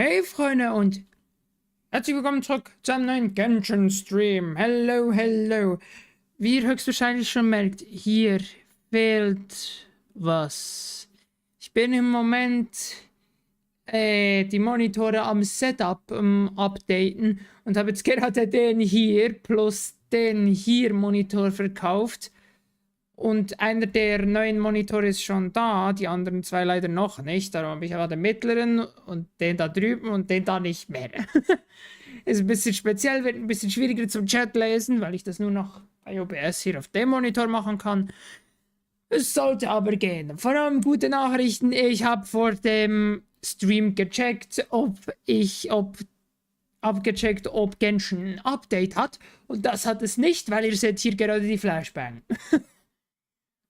Hey Freunde und herzlich willkommen zurück zu einem neuen Genshin Stream. Hello, hello. Wie ihr höchstwahrscheinlich schon merkt, hier fehlt was. Ich bin im Moment die Monitore am Setup updaten und habe jetzt gerade den hier plus den hier Monitor verkauft. Und einer der neuen Monitore ist schon da, die anderen zwei leider noch nicht. Darum habe ich aber den mittleren und den da drüben und den da nicht mehr. Ist ein bisschen speziell, wird ein bisschen schwieriger zum Chat lesen, weil ich das nur noch bei OBS hier auf dem Monitor machen kann. Es sollte aber gehen. Vor allem gute Nachrichten. Ich habe vor dem Stream gecheckt, ob Genshin ein Update hat. Und das hat es nicht, weil ihr seht hier gerade die Flashbang.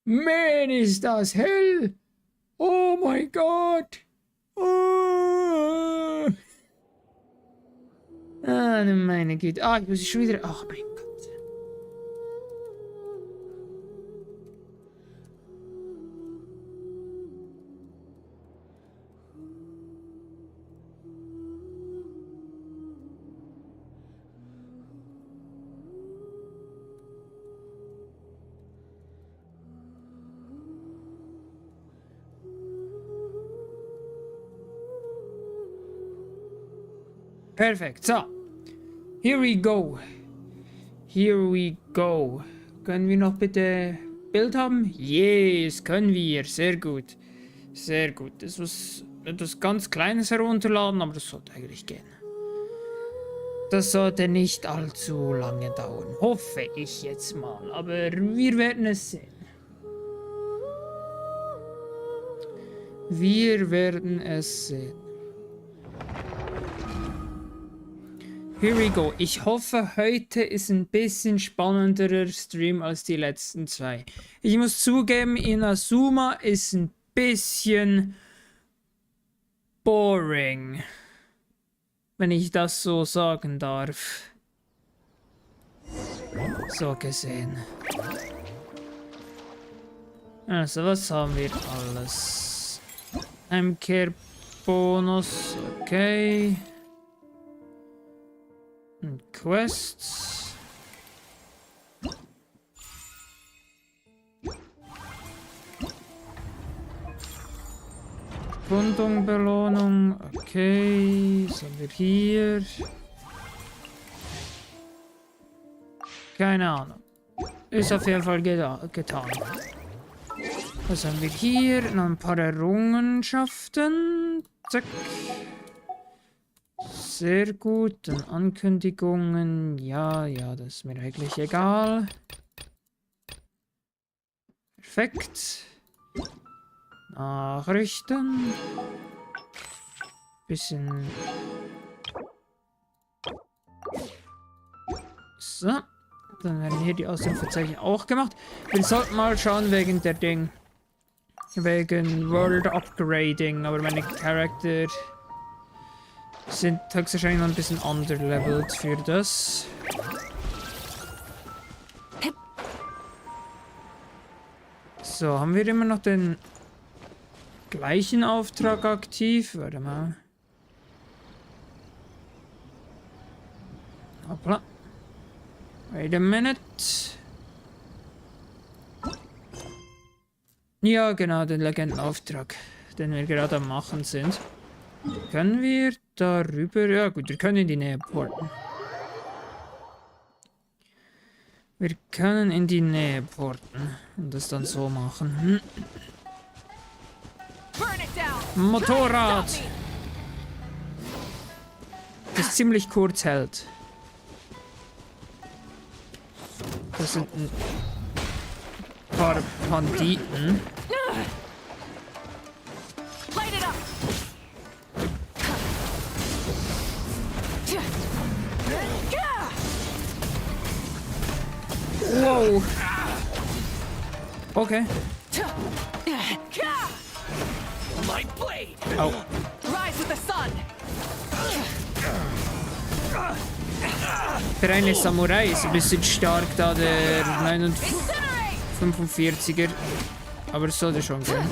Man, ist das hell! Oh mein Gott! Oh. Ah, meine Güte. Ah, ich muss schon wieder... Ach, mein Gott. Perfekt, so. Here we go. Here we go. Können wir noch bitte Bild haben? Yes, können wir. Sehr gut. Sehr gut. Das muss etwas ganz Kleines herunterladen, aber das sollte eigentlich gehen. Das sollte nicht allzu lange dauern. Hoffe ich jetzt mal. Aber wir werden es sehen. Wir werden es sehen. Here we go. Ich hoffe, heute ist ein bisschen spannenderer Stream als die letzten zwei. Ich muss zugeben, Inazuma ist ein bisschen boring. Wenn ich das so sagen darf. So gesehen. Also, was haben wir alles? Heimkehrbonus, okay. Und Quests. Kundung, Belohnung, okay. Was haben wir hier? Keine Ahnung. Ist auf jeden Fall getan. Was haben wir hier? Noch ein paar Errungenschaften. Zack. Sehr gut, dann Ankündigungen, ja, das ist mir eigentlich egal. Perfekt. Nachrichten. Bisschen. So, dann werden hier die Ausrufezeichen auch gemacht. Wir sollten mal schauen wegen der Ding. Wegen World Upgrading, aber meine Charakter sind höchstwahrscheinlich noch ein bisschen underlevelt für das. So, haben wir immer noch den gleichen Auftrag aktiv? Warte mal. Hoppla. Wait a minute. Ja, genau, den Legendenauftrag, den wir gerade am machen sind. Können wir darüber... Ja gut, wir können in die Nähe porten. Wir können in die Nähe porten und das dann so machen. Motorrad! Das ziemlich kurz hält. Das sind ein paar Banditen. Wow. Okay. Oh. Für eine Samurai ist ein bisschen stark da der 45er. Aber es sollte schon gehen.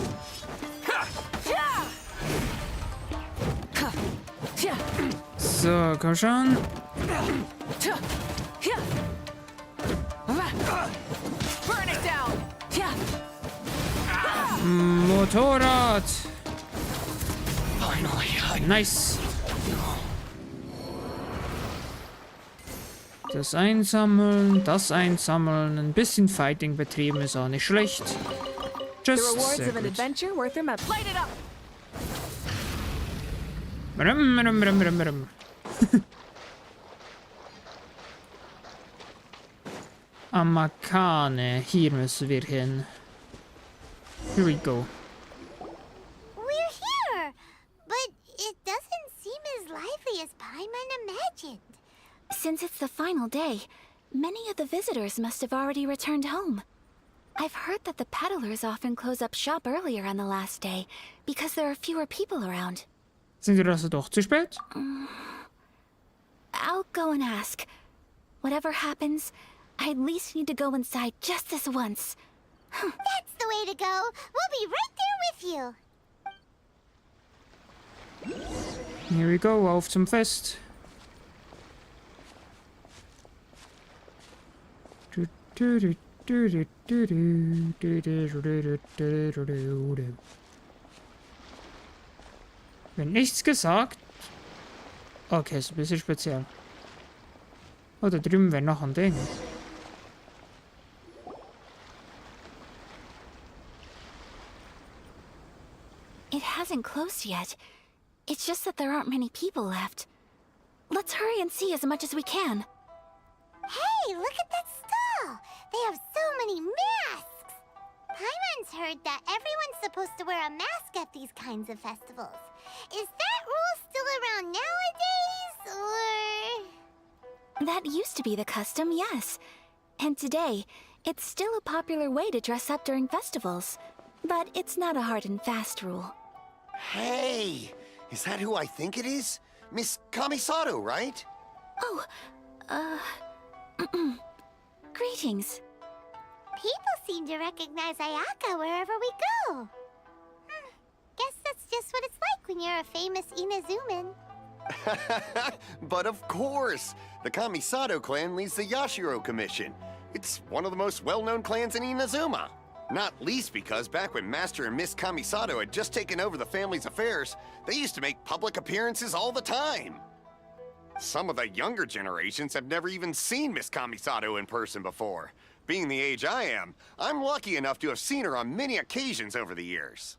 So, komm schon. Burn it down. Motorrad. Finally, Nice. Das einsammeln, ein bisschen Fighting betrieben ist auch nicht schlecht. The Just rewards sehr of an gut. adventure worth their money. Light it up. Keine, hier müssen wir hin. Here we go. We're here, but it doesn't seem as lively as Paimon imagined. Since it's the final day, many of the visitors must have already returned home. I've heard that the peddlers often close up shop earlier on the last day because there are fewer people around. Sind wir also doch zu spät? I'll go and ask. Whatever happens, I at least need to go inside just this once. That's the way to go. We'll be right there with you. Here we go, auf zum Fest. Wenn nichts gesagt. Okay, ist ein bisschen speziell. Oh, da drüben wäre noch ein Ding. It hasn't closed yet. It's just that there aren't many people left. Let's hurry and see as much as we can. Hey, look at that stall. They have so many masks. Paimon's heard that everyone's supposed to wear a mask at these kinds of festivals. Is that rule still around nowadays, or...? That used to be the custom, yes. And today, it's still a popular way to dress up during festivals. But it's not a hard and fast rule. Hey, is that who I think it is? Miss Kamisato, right? Oh, greetings. People seem to recognize Ayaka wherever we go. Guess that's just what it's like when you're a famous Inazuman. But of course, the Kamisato clan leads the Yashiro Commission. It's one of the most well-known clans in Inazuma. Not least because back when Master and Miss Kamisato had just taken over the family's affairs, they used to make public appearances all the time. Some of the younger generations have never even seen Miss Kamisato in person before. Being the age I am, I'm lucky enough to have seen her on many occasions over the years.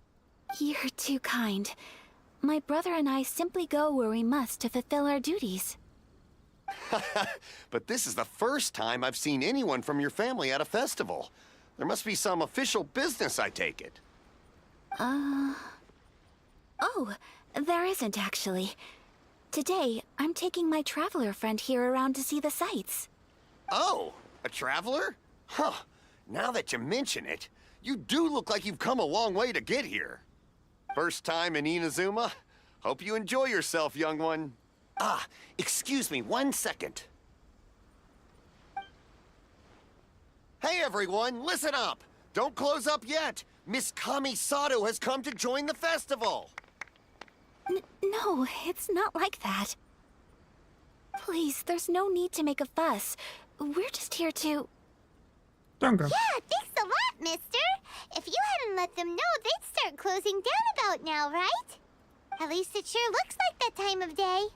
You're too kind. My brother and I simply go where we must to fulfill our duties. But this is the first time I've seen anyone from your family at a festival. There must be some official business, I take it. Oh, there isn't actually. Today, I'm taking my traveler friend here around to see the sights. Oh, a traveler? Huh. Now that you mention it, you do look like you've come a long way to get here. First time in Inazuma? Hope you enjoy yourself, young one. Ah, excuse me 1 second. Hey everyone, listen up! Don't close up yet! Miss Kamisato has come to join the festival! No, it's not like that. Please, there's no need to make a fuss. We're just here to... Danke. Yeah, thanks a lot, mister. If you hadn't let them know, they'd start closing down about now, right? At least it sure looks like that time of day.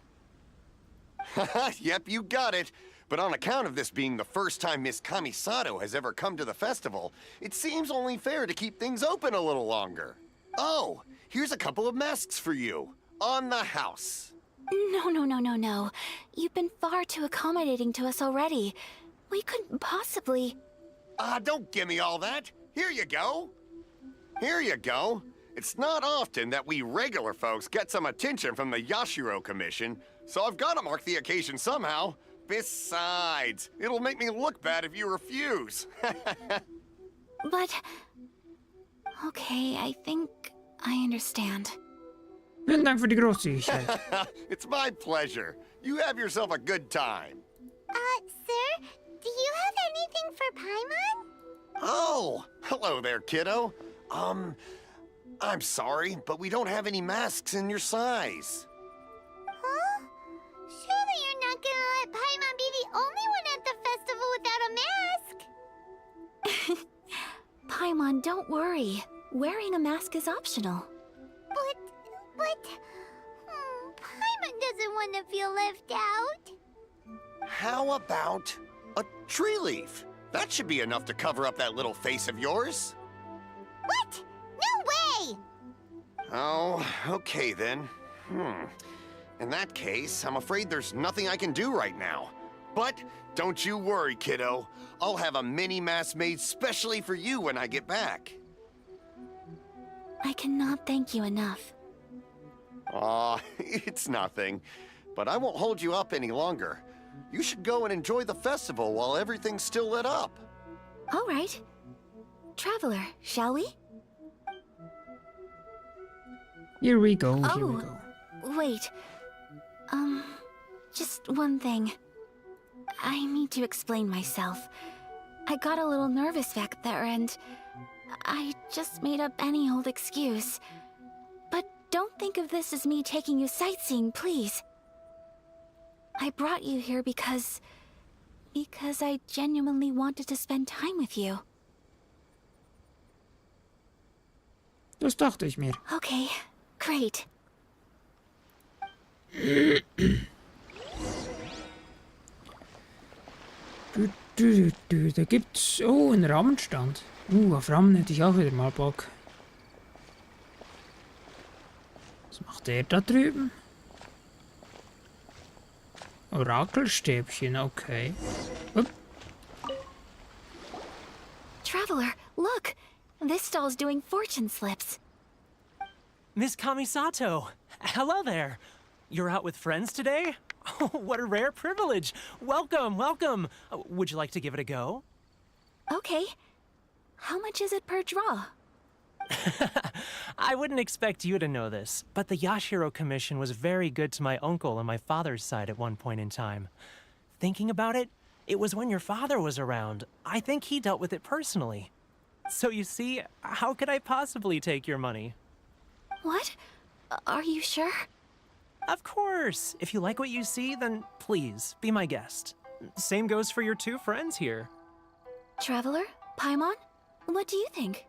Yep, you got it. But on account of this being the first time Miss Kamisato has ever come to the festival, it seems only fair to keep things open a little longer. Oh, here's a couple of masks for you. On the house. No. You've been far too accommodating to us already. We couldn't possibly... Don't give me all that. Here you go. Here you go. It's not often that we regular folks get some attention from the Yashiro Commission, so I've got to mark the occasion somehow. Besides, it'll make me look bad if you refuse. But... Okay, I think I understand. Vielen Dank für die Großzügigkeit. It's my pleasure. You have yourself a good time. Sir, do you have anything for Paimon? Oh, hello there, kiddo. I'm sorry, but we don't have any masks in your size. Huh? Paimon, don't worry. Wearing a mask is optional. Paimon doesn't want to feel left out. How about a tree leaf? That should be enough to cover up that little face of yours. What? No way! Oh, okay then. In that case, I'm afraid there's nothing I can do right now. But don't you worry, kiddo. I'll have a mini mask made specially for you when I get back. I cannot thank you enough. Aw, it's nothing. But I won't hold you up any longer. You should go and enjoy the festival while everything's still lit up. All right. Traveler, shall we? Here we go, here we go. Wait. Just one thing. I need to explain myself. I got a little nervous back there and I just made up any old excuse. But don't think of this as me taking you sightseeing, please. I brought you here because I genuinely wanted to spend time with you. Das dachte ich mir. Okay, great. Da gibt's... Oh, ein Rahmenstand. Auf Rahmen hätte ich auch wieder mal Bock. Was macht der da drüben? Orakelstäbchen, okay. Upp. Traveler, look! This stall's doing fortune slips. Miss Kamisato, hello there. You're out with friends today? Oh, what a rare privilege. Welcome, welcome. Would you like to give it a go? Okay. How much is it per draw? I wouldn't expect you to know this, but the Yashiro Commission was very good to my uncle on my father's side at one point in time. Thinking about it, it was when your father was around. I think he dealt with it personally. So you see, how could I possibly take your money? What? Are you sure? Of course. If you like what you see, then please, be my guest. Same goes for your two friends here. Traveler? Paimon? What do you think?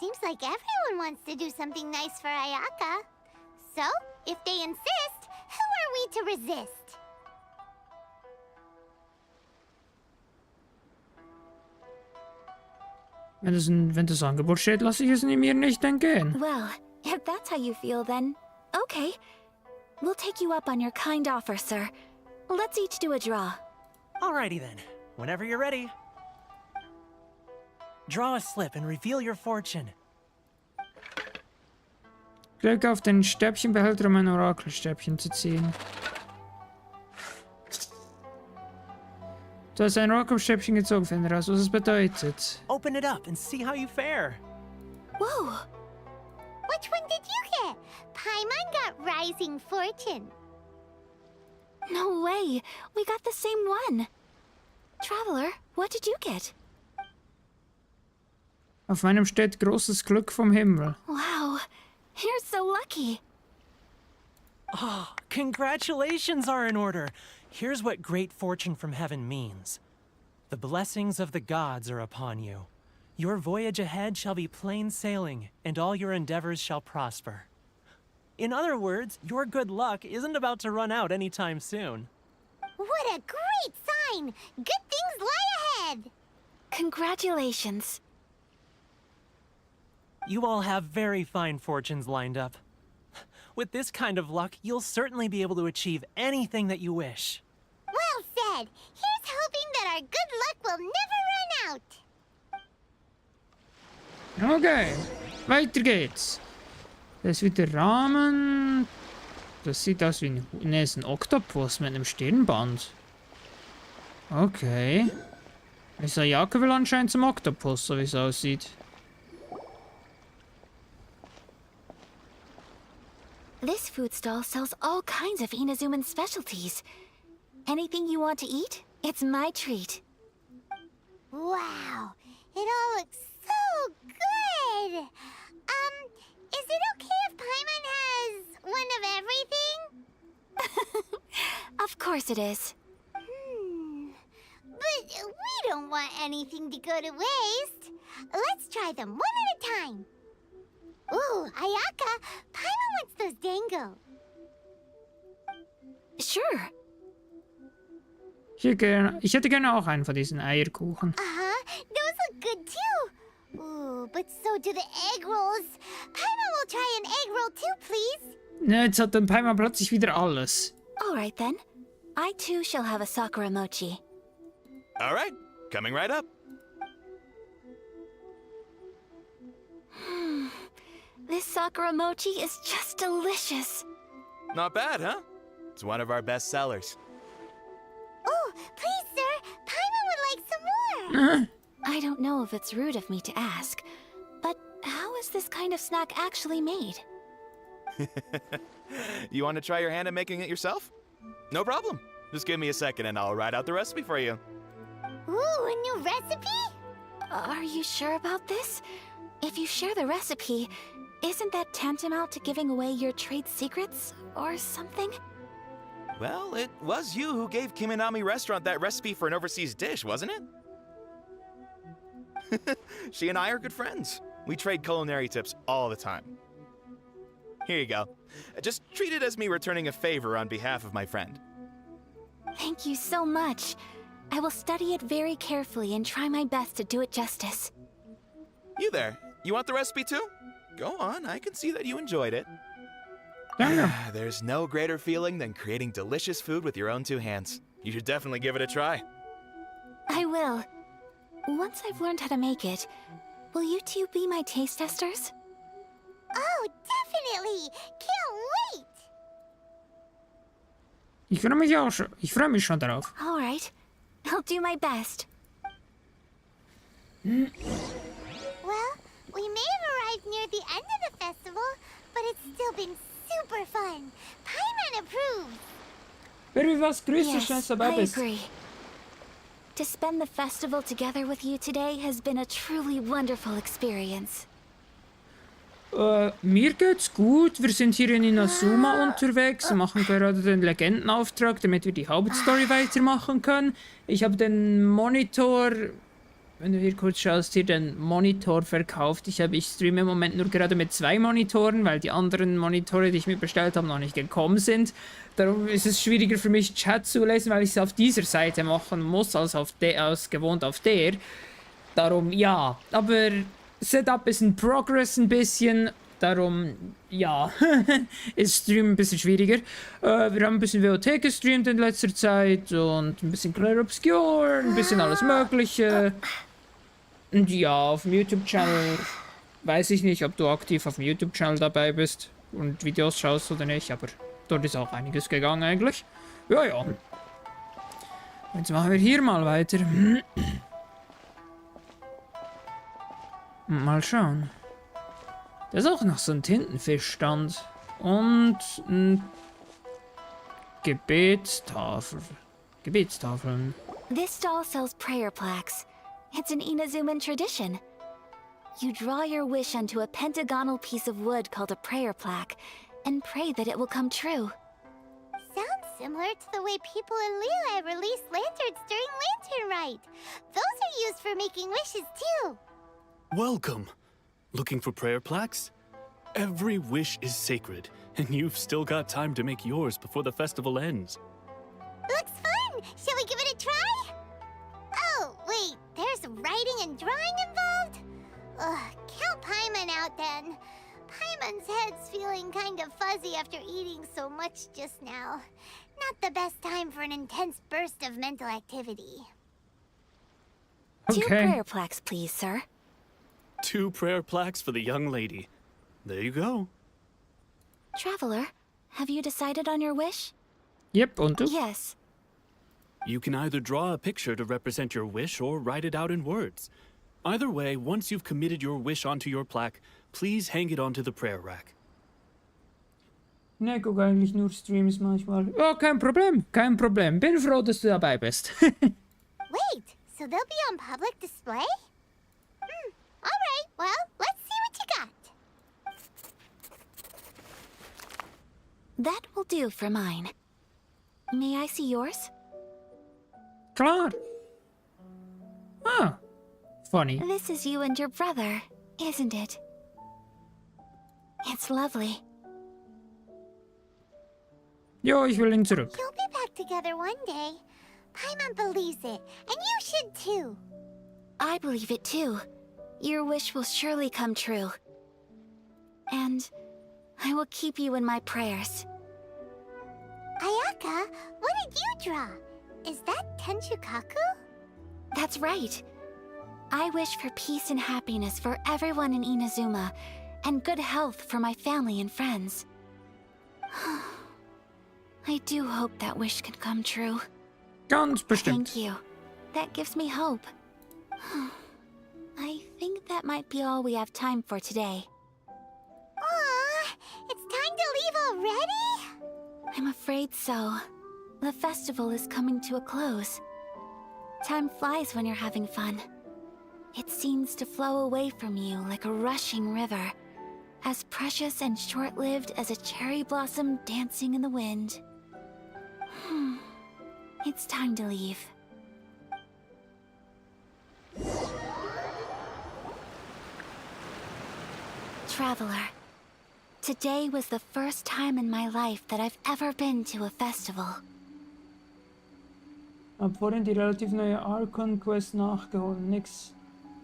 Seems like everyone wants to do something nice for Ayaka. So, if they insist, who are we to resist? Wenn das Angebot steht, lasse ich es mir nicht entgehen. Well, if that's how you feel, then okay. We'll take you up on your kind offer, sir. Let's each do a draw. Alrighty then. Whenever you're ready. Draw a slip and reveal your fortune. Klick auf den Stäbchenbehälter, um ein Orakelstäbchen zu ziehen. Du hast ein Orakelstäbchen gezogen, finde raus, was es bedeutet. Open it up and see how you fare. Whoa! Which one did you get? Paimon got Rising Fortune. No way! We got the same one! Traveler, what did you get? Auf meinem steht großes Glück vom Himmel. Wow, you're so lucky! Oh, congratulations are in order. Here's what great fortune from heaven means. The blessings of the gods are upon you. Your voyage ahead shall be plain sailing, and all your endeavors shall prosper. In other words, your good luck isn't about to run out anytime soon. What a great sign! Good things lie ahead! Congratulations. You all have very fine fortunes lined up. With this kind of luck, you'll certainly be able to achieve anything that you wish. Well said! Here's hoping that our good luck will never run out! Okay, weiter geht's. Das ist wieder Rahmen. Das sieht aus wie ein Oktopus mit einem Stirnband. Okay. Ayaka will anscheinend zum Oktopus, so wie es aussieht. This food stall sells all kinds of Inazuman specialties. Anything you want to eat, it's my treat. Wow! It all looks so good! Is it okay if Paimon has one of everything? Of course it is. But we don't don't want anything to go to waste. Let's try them one at a time. Ooh, Ayaka, Paimon wants those dango. Sure. Ich hätte gerne auch einen von diesen Eierkuchen. Those look good too. Ooh, but so do the egg rolls. Paimon will try an egg roll too, please. Ne, jetzt hat dann Paimon plötzlich wieder alles. Alright then. I too shall have a Sakura mochi. All right, coming right up. This Sakura mochi is just delicious. Not bad, huh? It's one of our best sellers. Oh, please, sir. Paimon would like some more. I don't know if it's rude of me to ask, but how is this kind of snack actually made? You want to try your hand at making it yourself? No problem. Just give me a second and I'll write out the recipe for you. Ooh, a new recipe? Are you sure about this? If you share the recipe, isn't that tantamount to giving away your trade secrets or something? Well, it was you who gave Kiminami Restaurant that recipe for an overseas dish, wasn't it? She and I are good friends. We trade culinary tips all the time. Here you go. Just treat it as me returning a favor on behalf of my friend. Thank you so much. I will study it very carefully and try my best to do it justice. You there. You want the recipe too? Go on, I can see that you enjoyed it. Danke. There's no greater feeling than creating delicious food with your own two hands. You should definitely give it a try. I will. Once I've learned how to make it, will you two be my taste testers? Oh, definitely. Can't wait. Ich freue mich auch schon. Ich freue mich schon darauf. Alright. I'll do my best. Well, we may have arrived near the end of the festival, but it's still been super fun. Paimon approves. Baby, was grüß dich, Yes, schön, dass du dabei I bist. agree. To spend the festival together with you today has been a truly wonderful experience. Mir geht's gut. Wir sind hier in Inazuma unterwegs und machen gerade den Legendenauftrag, damit wir die Hauptstory weitermachen können. Ich habe den Monitor, wenn du hier kurz schaust, hier den Monitor verkauft. Ich streame im Moment nur gerade mit 2 Monitoren, weil die anderen Monitore, die ich mir bestellt habe, noch nicht gekommen sind. Darum ist es schwieriger für mich, Chat zu lesen, weil ich es auf dieser Seite machen muss, als gewohnt auf der. Darum, ja. Aber Setup ist in Progress ein bisschen. Darum, ja, ist Stream ein bisschen schwieriger. Wir haben ein bisschen WOT gestreamt in letzter Zeit und ein bisschen Clair Obscure, ein bisschen alles Mögliche. Und ja, auf dem YouTube-Channel weiß ich nicht, ob du aktiv auf dem YouTube-Channel dabei bist und Videos schaust oder nicht, aber dort ist auch einiges gegangen eigentlich. Ja, ja. Jetzt machen wir hier mal weiter. Mal schauen. Da ist auch noch so ein Tintenfischstand. Und ein Gebetstafeln. This stall sells prayer plaques. It's an Inazuman tradition. You draw your wish onto a pentagonal piece of wood called a prayer plaque and pray that it will come true. Sounds similar to the way people in Liyue release lanterns during Lantern Rite. Those are used for making wishes too. Welcome. Looking for prayer plaques? Every wish is sacred, and you've still got time to make yours before the festival ends. Looks fun! Shall we give it a try? Oh, wait, there's writing and drawing involved? Ugh, count Paimon out then. Paimon's head's feeling kind of fuzzy after eating so much just now. Not the best time for an intense burst of mental activity. 2 Okay. prayer plaques, please, sir. 2 prayer plaques for the young lady. There you go. Traveler, have you decided on your wish? Yep, und du? Yes. You can either draw a picture to represent your wish or write it out in words. Either way, once you've committed your wish onto your plaque, please hang it onto the prayer rack. Ne, guck eigentlich nur Streams manchmal. Oh, kein Problem, kein Problem. Bin froh, dass du dabei bist. Wait, so they'll be on public display? Alright, well, let's see what you got. That will do for mine. May I see yours? Klar. Funny. This is you and your brother, isn't it? It's lovely. Ja, ich will ihn zurück. You'll be back together one day. Paimon believes it, and you should too. I believe it too. Your wish will surely come true. And I will keep you in my prayers. Ayaka, what did you draw? Is that Tenchukaku? That's right. I wish for peace and happiness for everyone in Inazuma, and good health for my family and friends. I do hope that wish can come true. Ganz bestimmt. Thank you. That gives me hope. I think that might be all we have time for today. Aw, it's time to leave already? I'm afraid so. The festival is coming to a close. Time flies when you're having fun. It seems to flow away from you like a rushing river, as precious and short-lived as a cherry blossom dancing in the wind. It's time to leave. Traveler, today was the first time in my life that I've ever been to a festival. Hab vorhin die relativ neue Archon Quest nachgeholt. Nix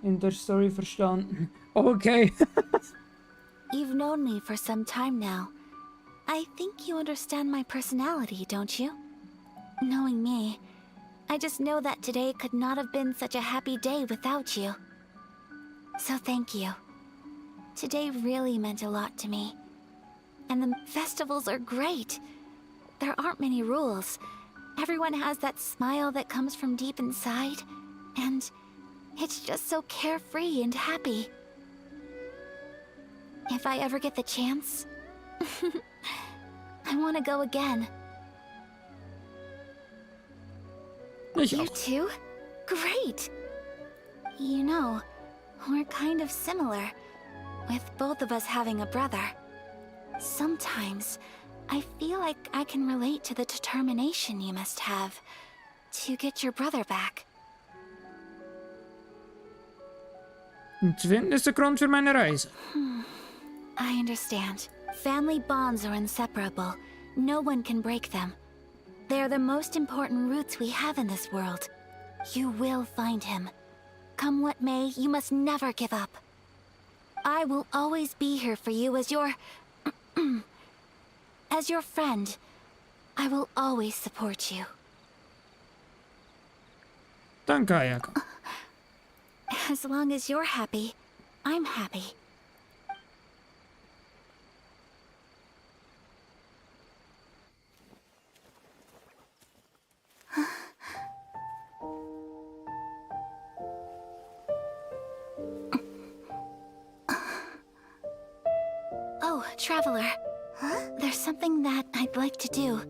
in der Story verstanden. Okay. You've known me for some time now. I think you understand my personality, don't you? Knowing me, I just know that today could not have been such a happy day without you. So thank you. Today really meant a lot to me. And the festivals are great. There aren't many rules. Everyone has that smile that comes from deep inside, and it's just so carefree and happy. If I ever get the chance, I want to go again. Ich You auch. too? Great! You know, we're kind of similar, with both of us having a brother. Sometimes, I feel like I can relate to the determination you must have to get your brother back. Und zu finden ist der Grund für meine Reise. I understand. Family bonds are inseparable. No one can break them. They are the most important roots we have in this world. You will find him. Come what may, you must never give up. I will always be here for you as your... as your friend. I will always support you. Danke, Ayaka. As long as you're happy, I'm happy. Oh, Traveler. There's something that I'd like to do.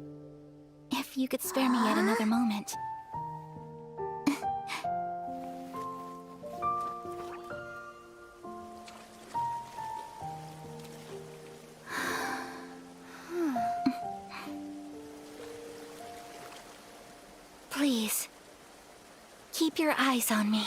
If you could spare me yet another moment. Please, keep your eyes on me.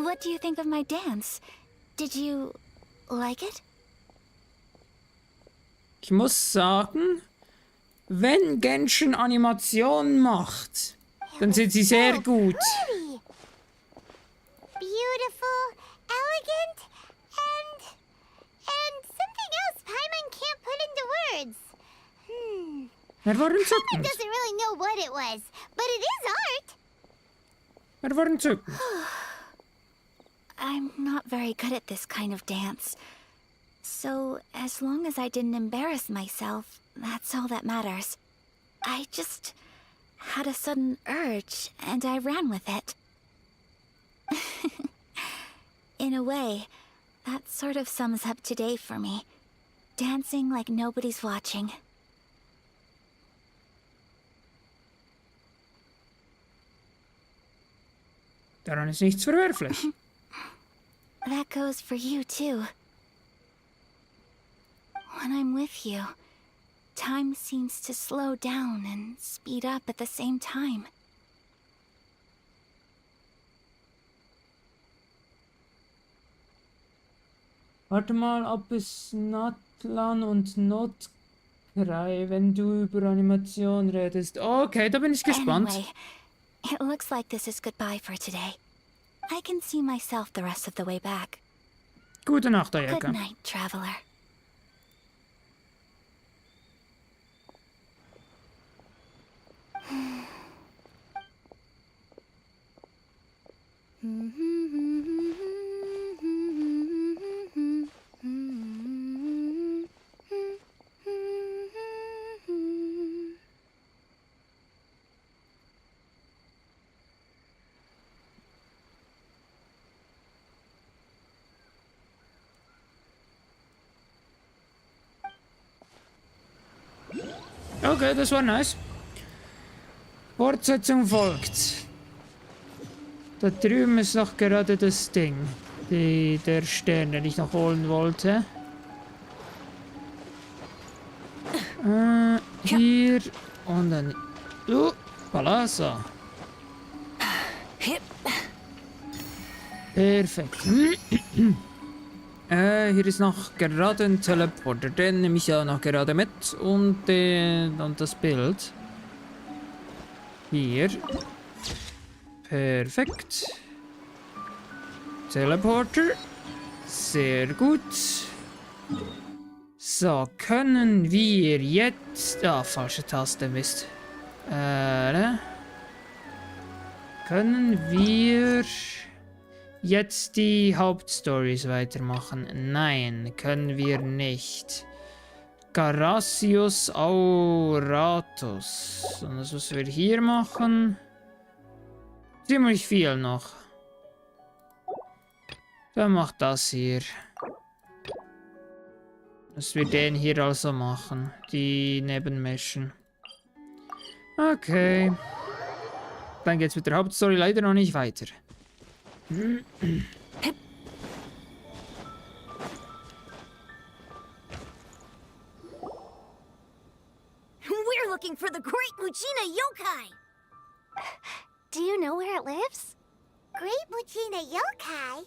What do you think of my dance? Did you like it? Ich muss sagen, wenn Genshin Animation macht, dann sind sie sehr gut. Pretty. Beautiful, elegant, and something else Paimon can't put into words. Er war Paimon entzückend. doesn't really know what it was, but it is art. Er war entzückend. I'm not very good at this kind of dance. So, as long as I didn't embarrass myself, that's all that matters. I just had a sudden urge, and I ran with it. In a way, that sort of sums up today for me. Dancing like nobody's watching. Daran ist nichts verwerflich. That goes for you, too. When I'm with you, time seems to slow down and speed up at the same time. Warte mal, ob es Natlan und Notkrei, wenn du über Animation redest. Okay, da bin ich gespannt. Anyway, it looks like this is goodbye for today. I can see myself the rest of the way back. Gute Nacht, Good Ayaka. night, traveler. Okay, das war nice. Fortsetzung folgt. Da drüben ist noch gerade das Ding. Der Stern, den ich noch holen wollte. Hier und dann... Palazzo. Perfekt. Hier ist noch gerade ein Teleporter. Den nehme ich ja noch gerade mit. Und das Bild. Hier. Perfekt. Teleporter. Sehr gut. So, können wir jetzt... Ah, falsche Taste, Mist. Können wir jetzt die Hauptstories weitermachen? Nein, können wir nicht. Carassius Auratus. Und das, was wir hier machen. Ziemlich viel noch. Dann macht das hier. Dass wir den hier also machen. Die Nebenmission. Okay. Dann geht's mit der Hauptstory leider noch nicht weiter. We're looking for the Great Muchina Yokai! Do you know where it lives? Great Muchina Yokai?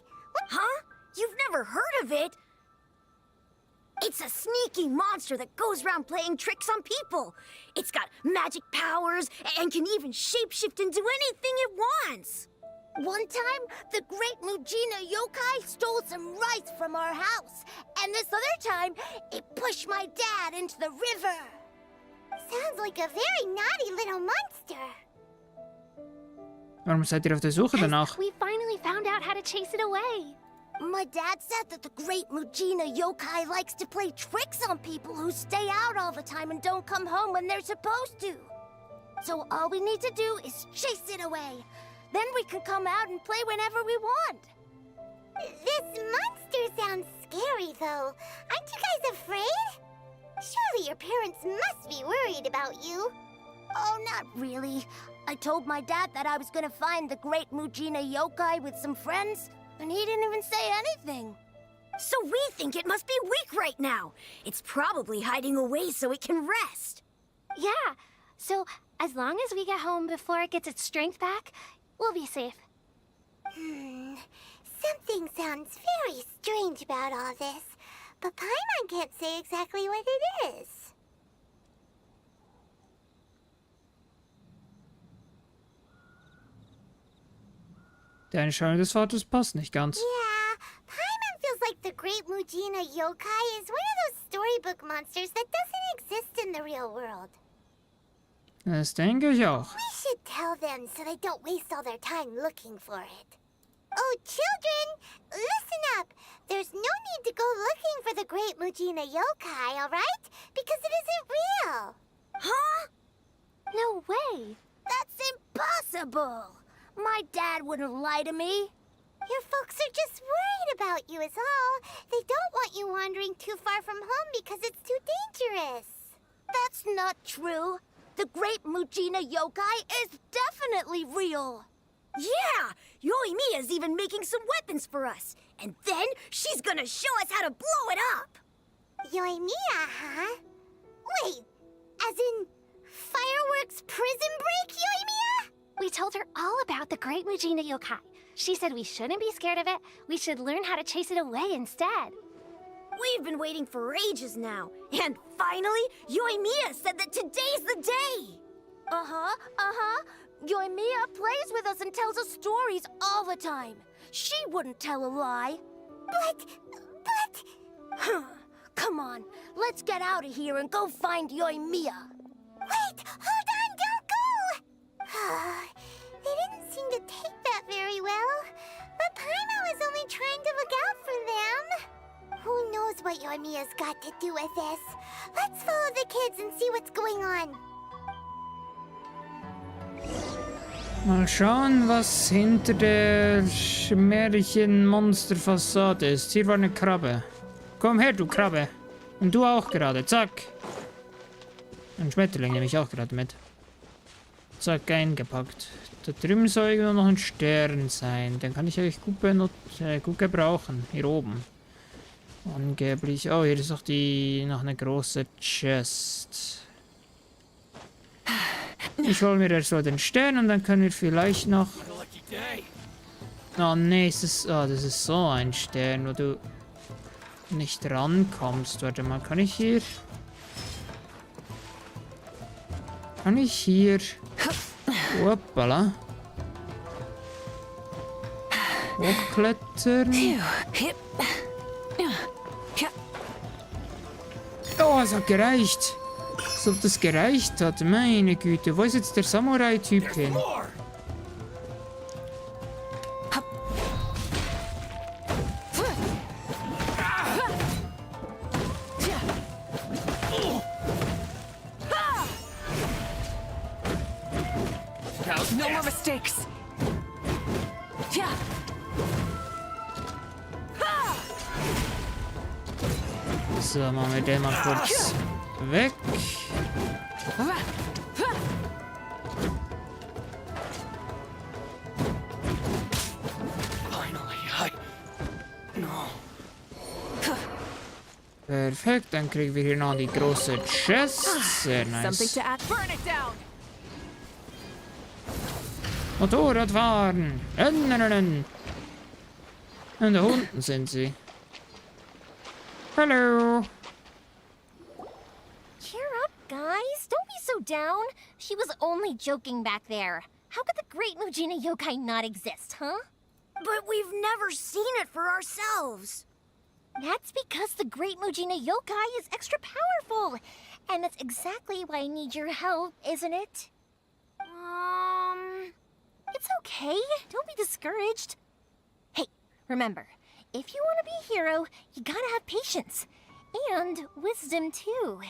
Huh? You've never heard of it? It's a sneaky monster that goes around playing tricks on people. It's got magic powers and can even shapeshift into anything it wants. One time, the Great Mujina Yokai stole some rice from our house. And this other time, it pushed my dad into the river. Sounds like a very naughty little monster. Warum seid ihr auf der Suche danach? We finally found out how to chase it away. My dad said that the Great Mujina Yokai likes to play tricks on people who stay out all the time and don't come home when they're supposed to. So all we need to do is chase it away. Then we can come out and play whenever we want. This monster sounds scary, though. Aren't you guys afraid? Surely your parents must be worried about you. Oh, not really. I told my dad that I was gonna find the Great Mujina Yokai with some friends, and he didn't even say anything. So we think it must be weak right now. It's probably hiding away so it can rest. Yeah, so as long as we get home before it gets its strength back, we'll be safe. Something sounds very strange about all this, but Paimon can't say exactly what it is. Die Entscheidung des Vaters passt nicht ganz. Yeah, Paimon feels like the Great Mujina Yokai is one of those storybook monsters that doesn't exist in the real world. Das denke ich auch. We should tell them so they don't waste all their time looking for it. Oh, children, listen up. There's no need to go looking for the Great Mujina Yokai, alright? Because it isn't real. Huh? No way. That's impossible! My dad wouldn't lie to me. Your folks are just worried about you is all. They don't want you wandering too far from home because it's too dangerous. That's not true. The Great Mujina Yokai is definitely real. Yeah! Yoimiya's even making some weapons for us. And then she's gonna show us how to blow it up! Yoimiya, huh? Wait, as in fireworks prison break, Yoimiya? We told her all about the Great Mujina Yokai. She said we shouldn't be scared of it. We should learn how to chase it away instead. We've been waiting for ages now. And finally, Yoimiya said that today's the day! Yoimiya plays with us and tells us stories all the time. She wouldn't tell a lie. But... Come on, let's get out of here and go find Yoimiya. Wait, hold on, don't go! They didn't seem to take that very well. But Paimon was only trying to look out for them. Who knows what Yoimiya's got to do with this? Let's follow the kids and see what's going on. Mal schauen, was hinter der Märchenmonsterfassade ist. Hier war eine Krabbe. Komm her, du Krabbe. Und du auch gerade. Zack. Ein Schmetterling nehme ich auch gerade mit. Zack, eingepackt. Da drüben soll irgendwo noch ein Stern sein. Den kann ich eigentlich gut gebrauchen. Hier oben. Angeblich. Oh, hier ist noch eine große Chest. Ich hole mir erst mal den Stern und dann können wir vielleicht noch... Oh nee, das ist so ein Stern, wo du nicht rankommst. Warte mal, kann ich hier... Hoppala. Hochklettern. Oh, es hat gereicht. Als ob das gereicht hat. Meine Güte, wo ist jetzt der Samurai-Typ hin? No more mistakes. So, machen wir den mal kurz weg. Perfekt, dann kriegen wir hier noch die große Chest. Sehr nice. Motorradfahren. Und da unten sind sie. Hallo. Cheer up, guys. Don't be so down. She was only joking back there. How could the Great Mujina Yokai not exist, huh? But we've never seen it for ourselves. That's because the Great Mujina Yokai is extra powerful. And that's exactly why I need your help, isn't it? It's okay. Don't be discouraged. Hey, remember, if you want to be a hero, you gotta have patience. And wisdom, too.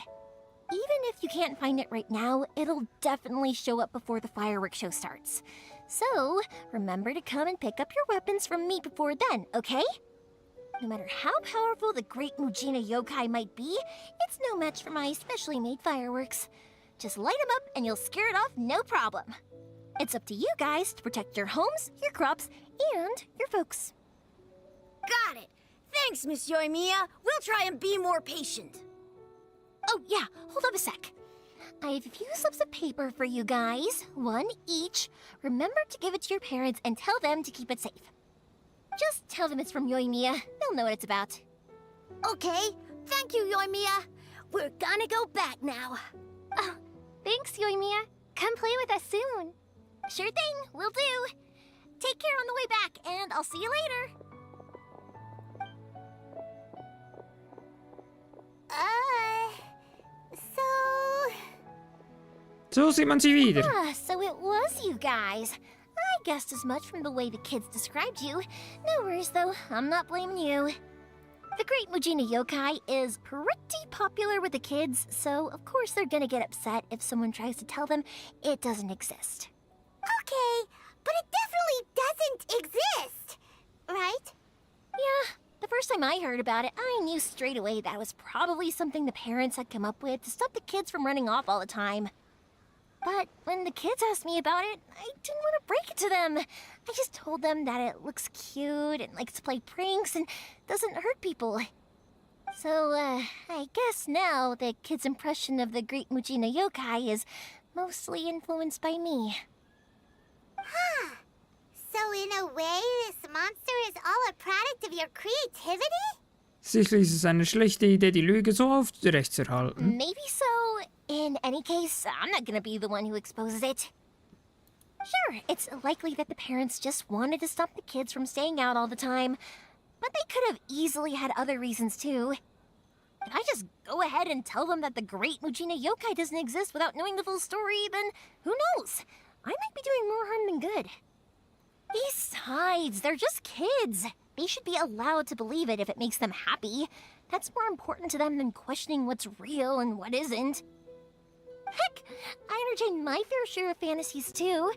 Even if you can't find it right now, it'll definitely show up before the fireworks show starts. So, remember to come and pick up your weapons from me before then, okay? No matter how powerful the Great Mujina Yokai might be, it's no match for my specially made fireworks. Just light them up and you'll scare it off no problem. It's up to you guys to protect your homes, your crops, and your folks. Got it! Thanks, Miss Yoimiya. We'll try and be more patient. Oh, yeah, hold up a sec. I have a few slips of paper for you guys, one each. Remember to give it to your parents and tell them to keep it safe. Just tell them it's from Yoimiya. They'll know what it's about. Okay, thank you, Yoimiya. We're gonna go back now. Oh, thanks, Yoimiya. Come play with us soon. Sure thing, will do. Take care on the way back, and I'll see you later. So sieht man sie wieder. Ah, so it was you guys. I guessed as much from the way the kids described you. No worries, though. I'm not blaming you. The Great Mujina Yokai is pretty popular with the kids, so of course they're gonna get upset if someone tries to tell them it doesn't exist. Okay, but it definitely doesn't exist, right? Yeah, the first time I heard about it, I knew straight away that it was probably something the parents had come up with to stop the kids from running off all the time. But when the kids asked me about it, I didn't want to break it to them. I just told them that it looks cute and likes to play pranks and doesn't hurt people. So, I guess now the kids' impression of the Great Mujina Yokai is mostly influenced by me. Huh. So in a way, this monster is all a product of your creativity? Sicherlich ist es eine schlechte Idee, die Lüge so aufrechtzuerhalten. Maybe so. In any case, I'm not gonna be the one who exposes it. Sure, it's likely that the parents just wanted to stop the kids from staying out all the time, but they could have easily had other reasons too. If I just go ahead and tell them that the Great Mujina Yokai doesn't exist without knowing the full story, then who knows? I might be doing more harm than good. Besides, they're just kids. They should be allowed to believe it if it makes them happy. That's more important to them than questioning what's real and what isn't. Heck, I entertain my fair share of fantasies too.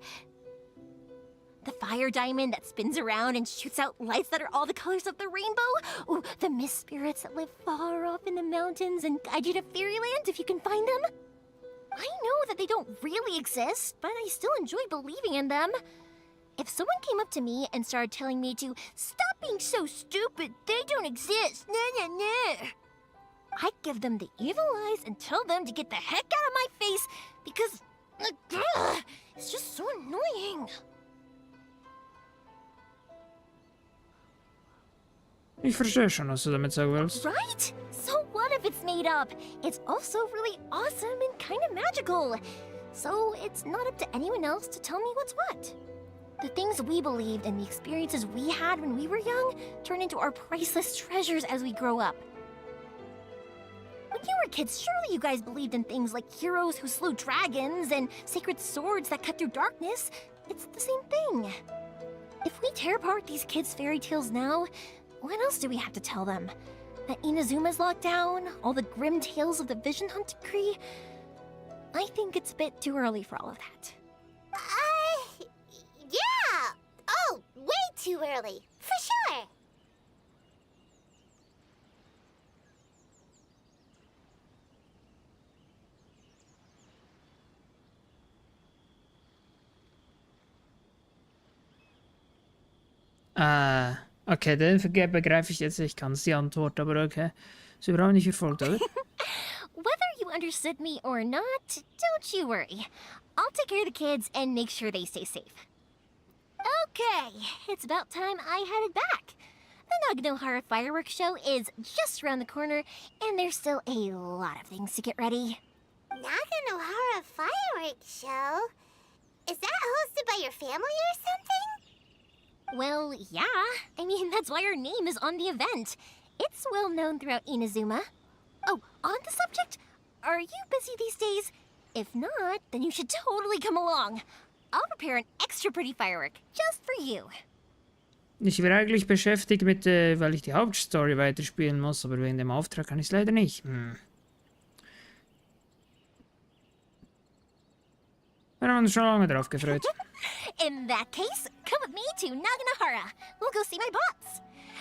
The fire diamond that spins around and shoots out lights that are all the colors of the rainbow. Ooh, the mist spirits that live far off in the mountains and guide you to fairyland if you can find them. I know that they don't really exist, but I still enjoy believing in them. If someone came up to me and started telling me to stop being so stupid, they don't exist, nah, nah, nah, I'd give them the evil eyes and tell them to get the heck out of my face because it's just so annoying. Ich verstehe schon, was du damit sagen willst. Right? So what if it's made up? It's also really awesome and kind of magical. So it's not up to anyone else to tell me what's what. The things we believed and the experiences we had when we were young turn into our priceless treasures as we grow up. When you were kids, surely you guys believed in things like heroes who slew dragons and sacred swords that cut through darkness. It's the same thing. If we tear apart these kids' fairy tales now, what else do we have to tell them? That Inazuma's locked down? All the grim tales of the Vision Hunt decree? I think it's a bit too early for all of that. Yeah! Oh, way too early, for sure! Okay, den begreife ich jetzt nicht ganz, die Antwort, aber okay. Ist überhaupt nicht verfolgt, oder? Whether you understood me or not, don't you worry. I'll take care of the kids and make sure they stay safe. Okay, it's about time I headed back. The Naganohara fireworks show is just around the corner, and there's still a lot of things to get ready. Naganohara fireworks show? Is that hosted by your family or something? Well, yeah. I mean, that's why our name is on the event. It's well known throughout Inazuma. Oh, on the subject, are you busy these days? If not, then you should totally come along. I'll prepare an extra pretty firework, just for you. Ich wäre eigentlich beschäftigt mit, weil ich die Hauptstory weiterspielen muss, aber wegen dem Auftrag kann ich es leider nicht. Wir haben uns schon lange drauf gefreut. In that case, come with me to Naganohara. We'll go see my bots.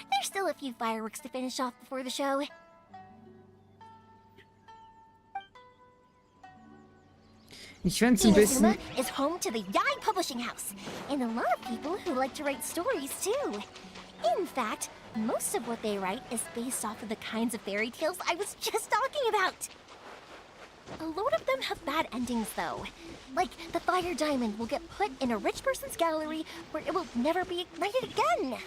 There's still a few fireworks to finish off before the show. Ich fände es ein bisschen... Inazuma is home to the Yai Publishing House, and a lot of people who like to write stories too. In fact, most of what they write is based off of the kinds of fairy tales I was just talking about. A lot of them have bad endings though. Like, the fire diamond will get put in a rich person's gallery where it will never be ignited again.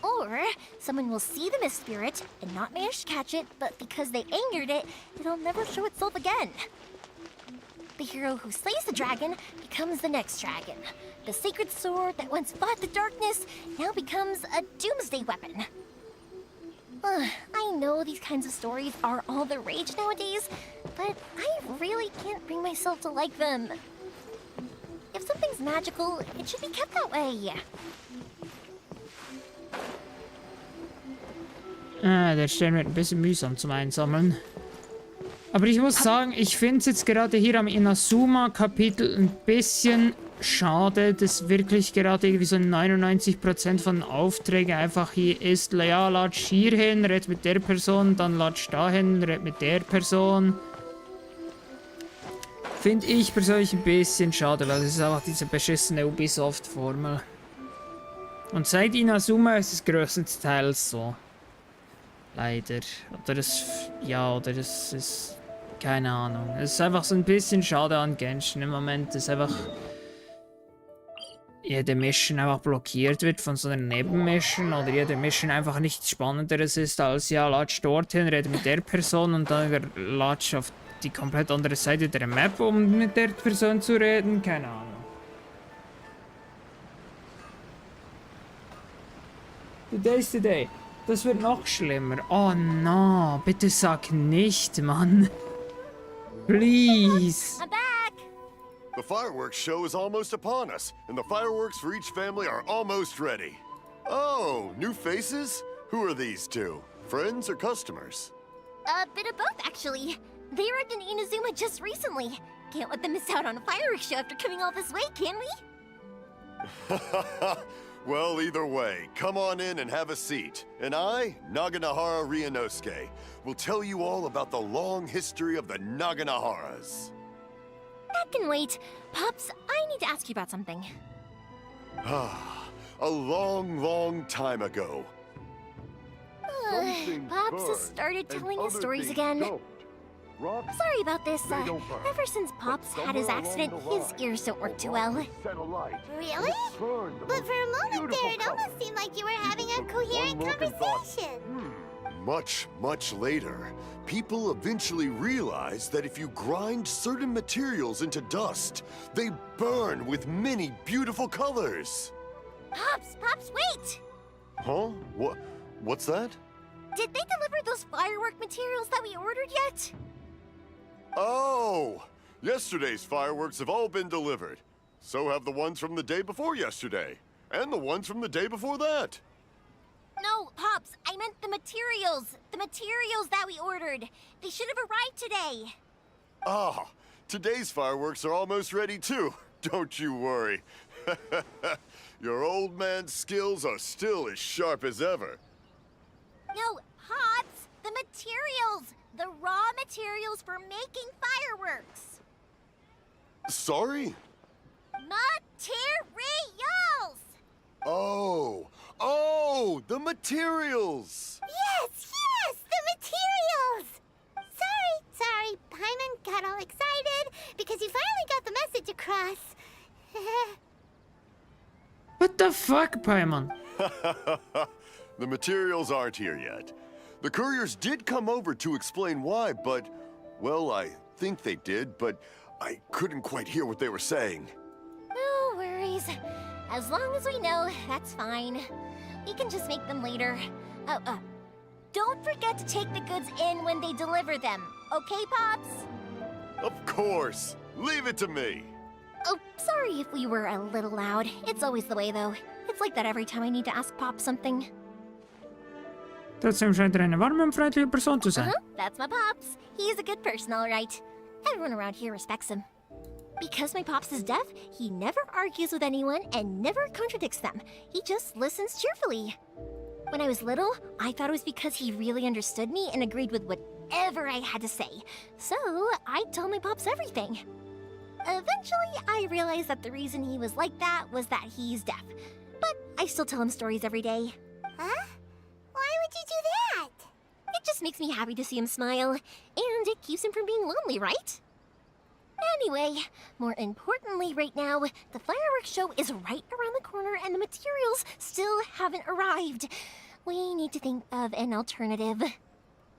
Or someone will see the mist spirit and not manage to catch it, but because they angered it, it'll never show itself again. The hero who slays the dragon becomes the next dragon. The sacred sword that once fought the darkness now becomes a doomsday weapon. I know these kinds of stories are all the rage nowadays, but I really can't bring myself to like them. If something's magical, it should be kept that way. Der Stern wird ein bisschen mühsam zum Einsammeln. Aber ich muss sagen, ich finde es jetzt gerade hier am Inazuma-Kapitel ein bisschen schade, dass wirklich gerade irgendwie so 99% von Aufträgen einfach hier ist, ja, latsch hier hin, red mit der Person, dann latsch dahin, red mit der Person. Finde ich persönlich ein bisschen schade, weil es ist einfach diese beschissene Ubisoft-Formel. Und seit Inazuma ist es größtenteils so. Leider. Oder das ist... Keine Ahnung. Es ist einfach so ein bisschen schade an Genshin im Moment, dass einfach... jede Mission einfach blockiert wird von so einer Nebenmission oder jede Mission einfach nichts Spannenderes ist als, ja, latsch dorthin, rede mit der Person und dann latsch auf die komplett andere Seite der Map, um mit der Person zu reden. Keine Ahnung. Today's the day. Das wird noch schlimmer. Oh no, bitte sag nicht, Mann. Please. I'm back! The fireworks show is almost upon us, and the fireworks for each family are almost ready. Oh, new faces? Who are these two? Friends or customers? A bit of both, actually. They arrived in Inazuma just recently. Can't let them miss out on a fireworks show after coming all this way, can we? Well, either way, come on in and have a seat. And I, Naganahara Ryunosuke, will tell you all about the long history of the Naganaharas. That can wait. Pops, I need to ask you about something. A long, long time ago. Pops has started telling his stories again. Sorry about this. Ever since Pops had his accident, his ears don't work too well. Really? But for a moment there, it almost seemed like you were having a coherent conversation. Much, much later, people eventually realized that if you grind certain materials into dust, they burn with many beautiful colors. Pops, wait! Huh? What's that? Did they deliver those firework materials that we ordered yet? Oh! Yesterday's fireworks have all been delivered. So have the ones from the day before yesterday. And the ones from the day before that. No, Pops, I meant the materials. The materials that we ordered. They should have arrived today. Ah, today's fireworks are almost ready too. Don't you worry. Your old man's skills are still as sharp as ever. No, Pops, the materials. The raw materials for making fireworks. Sorry? Materials! Oh, the materials! Yes, the materials! Sorry, Paimon got all excited because he finally got the message across. What the fuck, Paimon? The materials aren't here yet. The couriers did come over to explain why, but, well, I think they did, but I couldn't quite hear what they were saying. No worries. As long as we know, that's fine. We can just make them later. Don't forget to take the goods in when they deliver them. Okay, Pops? Of course. Leave it to me. Oh, sorry if we were a little loud. It's always the way, though. It's like that every time I need to ask Pop something. Trotzdem scheint eine warme und freundliche Person zu sein. That's my Pops. He's a good person, all right. Everyone around here respects him. Because my Pops is deaf, he never argues with anyone and never contradicts them. He just listens cheerfully. When I was little, I thought it was because he really understood me and agreed with whatever I had to say. So, I told my Pops everything. Eventually, I realized that the reason he was like that was that he's deaf. But I still tell him stories every day. Huh? Why would you do that? It just makes me happy to see him smile, and it keeps him from being lonely, right? Anyway, more importantly right now, the fireworks show is right around the corner and the materials still haven't arrived. We need to think of an alternative.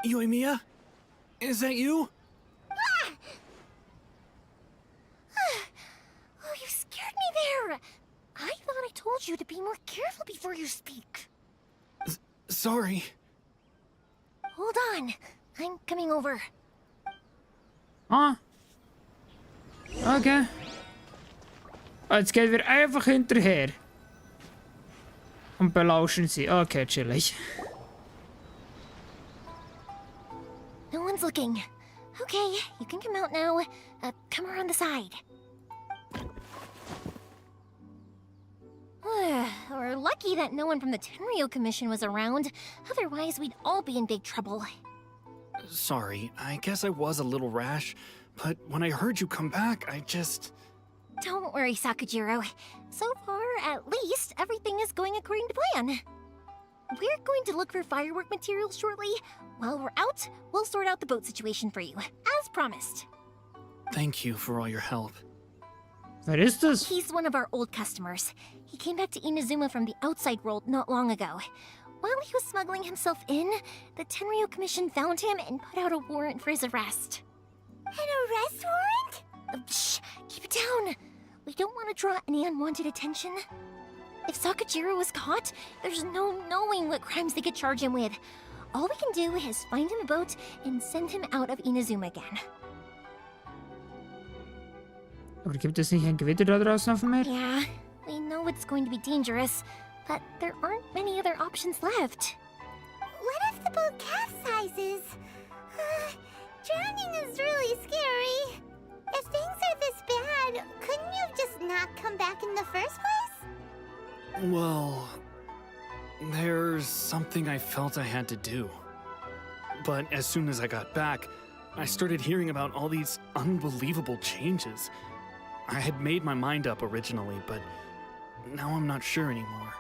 Yoimiya? Is that you? Oh, you scared me there! I thought I told you to be more careful before you speak. Sorry. Hold on, I'm coming over. Ah. Okay. Jetzt geht wir einfach hinterher. Und belauschen sie. Okay, chillig. No one's looking. Okay, you can come out now. Come around the side. We're lucky that no one from the Tenryou Commission was around. Otherwise, we'd all be in big trouble. Sorry, I guess I was a little rash, but when I heard you come back, I just... Don't worry, Sakujiro. So far, at least, everything is going according to plan. We're going to look for firework materials shortly. While we're out, we'll sort out the boat situation for you, as promised. Thank you for all your help. Wer ist das? He's one of our old customers. He came back to Inazuma from the outside world not long ago. While he was smuggling himself in, the Tenryou Commission found him and put out a warrant for his arrest. An arrest warrant? Shh! Keep it down! We don't want to draw any unwanted attention. If Sakujiro was caught, there's no knowing what crimes they could charge him with. All we can do is find him a boat and send him out of Inazuma again. Aber gibt es nicht ein Gewitter da draußen auf dem Meer? Yeah, we know it's going to be dangerous, but there aren't many other options left. What if the boat capsizes? Drowning is really scary. If things are this bad, couldn't you have just not come back in the first place? Well, there's something I felt I had to do. But as soon as I got back, I started hearing about all these unbelievable changes. I had made my mind up originally, but now I'm not sure anymore.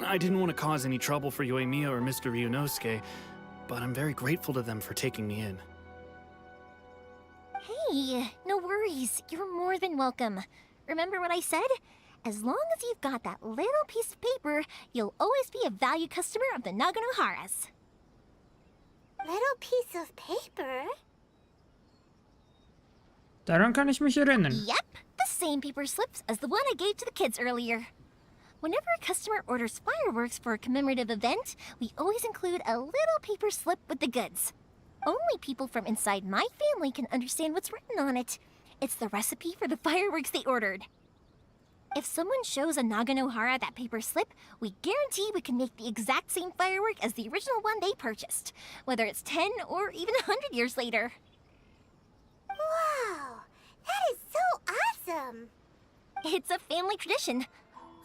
I didn't want to cause any trouble for Yoimiya or Mr. Ryunosuke, but I'm very grateful to them for taking me in. Hey, no worries. You're more than welcome. Remember what I said? As long as you've got that little piece of paper, you'll always be a valued customer of the Naganoharas. Little piece of paper? Daran kann ich mich erinnern. Yep, the same paper slips as the one I gave to the kids earlier. Whenever a customer orders fireworks for a commemorative event, we always include a little paper slip with the goods. Only people from inside my family can understand what's written on it. It's the recipe for the fireworks they ordered. If someone shows a Naganohara that paper slip, we guarantee we can make the exact same firework as the original one they purchased, whether it's 10 or even 100 years later. Wow, that is so awesome! It's a family tradition.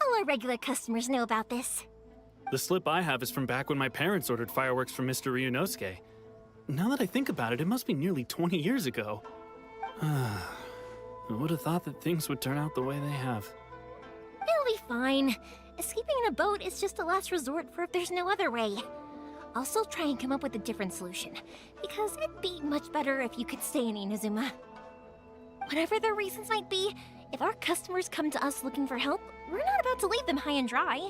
All our regular customers know about this. The slip I have is from back when my parents ordered fireworks from Mr. Ryunosuke. Now that I think about it, it must be nearly 20 years ago. Who would have thought that things would turn out the way they have? It'll be fine. Escaping in a boat is just a last resort for if there's no other way. I'll still try and come up with a different solution, because it'd be much better if you could stay in Inazuma. Whatever their reasons might be, if our customers come to us looking for help, we're not about to leave them high and dry.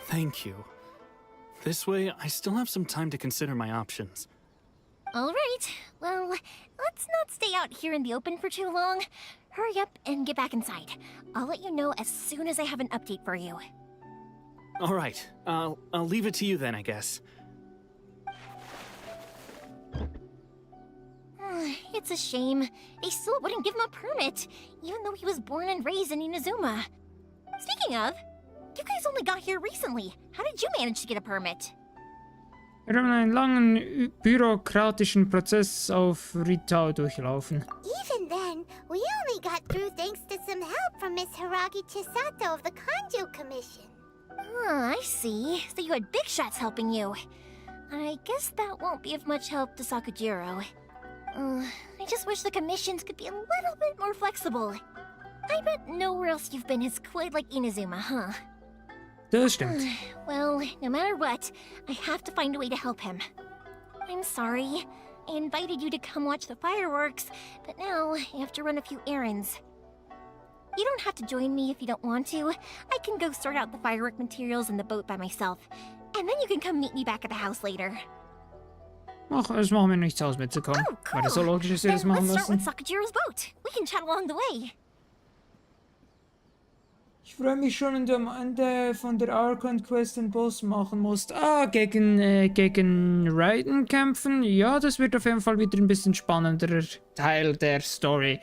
Thank you. This way, I still have some time to consider my options. All right, well, let's not stay out here in the open for too long. Hurry up and get back inside. I'll let you know as soon as I have an update for you. All right, I'll leave it to you then, I guess. It's a shame. They still wouldn't give him a permit, even though he was born and raised in Inazuma. Speaking of, you guys only got here recently. How did you manage to get a permit? Wir haben einen langen bürokratischen Prozess auf Ritao durchlaufen. Even then, we only got through thanks to some help from Miss Hiragi Chisato of the Kanjo Commission. I see. So you had big shots helping you. I guess that won't be of much help to Sakujiro. I just wish the commissions could be a little bit more flexible. I bet nowhere else you've been is quite like Inazuma, huh? Das stimmt. Well, no matter what, I have to find a way to help him. I'm sorry. I invited you to come watch the fireworks, but now I have to run a few errands. You don't have to join me if you don't want to. I can go sort out the firework materials in the boat by myself. And then you can come meet me back at the house later. Ach, es macht mir nichts aus mitzukommen. Oh, cool. Weil das so logisch ist, wir das Then machen let's start müssen. with Sakajiro's boat. We can chat along the way. Ich freue mich schon, wenn du am Ende von der Archon Quest den Boss machen musst. Ah, gegen Raiden kämpfen. Ja, das wird auf jeden Fall wieder ein bisschen spannenderer Teil der Story.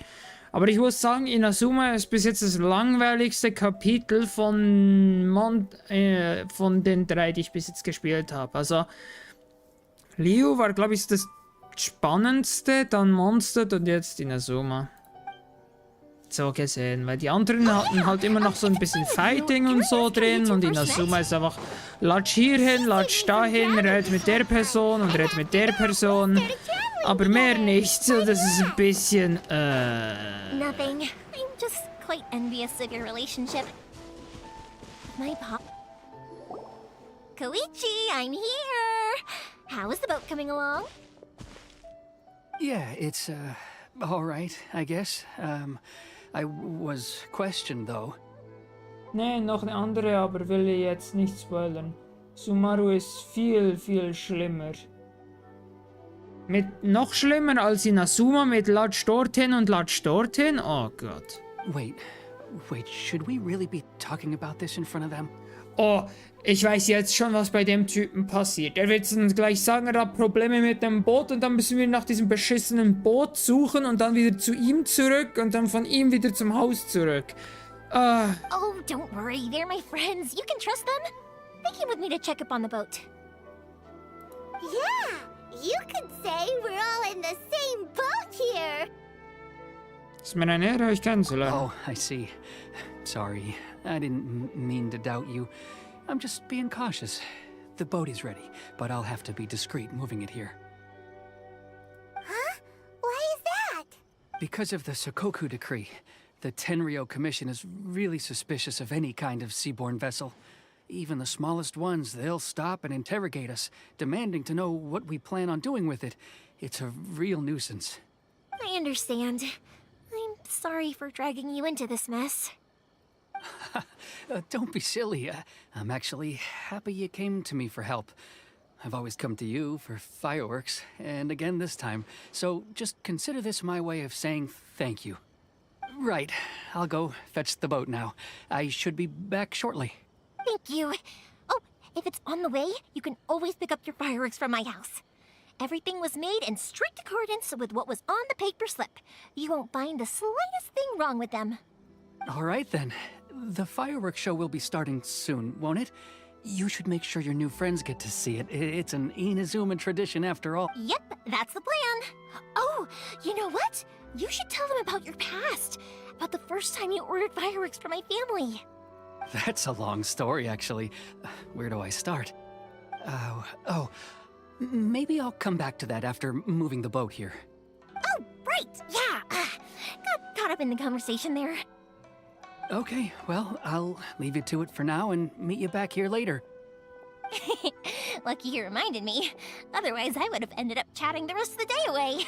Aber ich muss sagen, Inazuma ist bis jetzt das langweiligste Kapitel von den 3, die ich bis jetzt gespielt habe. Also, Liu war, glaube ich, das spannendste, dann Monster und jetzt Inazuma. So gesehen, weil die anderen hatten halt immer noch so ein bisschen Fighting und so drin und Inazuma ist einfach latsch hierhin, latsch dahin, red mit der Person und red mit der Person, aber mehr nicht, so das ist ein bisschen, Nothing. I'm just quite envious of your relationship. My pop. Koichi, I'm here! How is the boat coming along? Yeah, it's, all right, I guess. I was questioned, though. nee, noch eine andere, aber will ich jetzt nicht spoilern. Sumaru ist viel, viel schlimmer. Noch schlimmer als Inazuma mit latsch dorthin und latsch dorthin? Oh Gott. Wait, should we really be talking about this in front of them? Oh, ich weiß jetzt schon, was bei dem Typen passiert. Er wird dann gleich sagen, er hat Probleme mit dem Boot und dann müssen wir nach diesem beschissenen Boot suchen und dann wieder zu ihm zurück und dann von ihm wieder zum Haus zurück. Oh, don't worry. They're my friends. You can trust them. They came with me to check up on the boat. Yeah, you could say we're all in the same boat here. Ist mir eine Ehre, euch kennenzulernen. Oh, I see. Sorry, I didn't mean to doubt you. I'm just being cautious. The boat is ready, but I'll have to be discreet moving it here. Huh? Why is that? Because of the Sokoku decree, the Tenryo Commission is really suspicious of any kind of seaborne vessel. Even the smallest ones, they'll stop and interrogate us, demanding to know what we plan on doing with it. It's a real nuisance. I understand. I'm sorry for dragging you into this mess. Don't be silly. I'm actually happy you came to me for help. I've always come to you for fireworks, and again this time. So just consider this my way of saying thank you. Right, I'll go fetch the boat now. I should be back shortly. Thank you. Oh, if it's on the way, you can always pick up your fireworks from my house. Everything was made in strict accordance with what was on the paper slip. You won't find the slightest thing wrong with them. All right then. The fireworks show will be starting soon, won't it? You should make sure your new friends get to see it. It's an Inazuma tradition after all. Yep, that's the plan. Oh, you know what? You should tell them about your past. About the first time you ordered fireworks for my family. That's a long story, actually. Where do I start? Maybe I'll come back to that after moving the boat here. Oh, right, yeah. Got caught up in the conversation there. Okay, well, I'll leave you to it for now and meet you back here later. Lucky you reminded me. Otherwise, I would have ended up chatting the rest of the day away.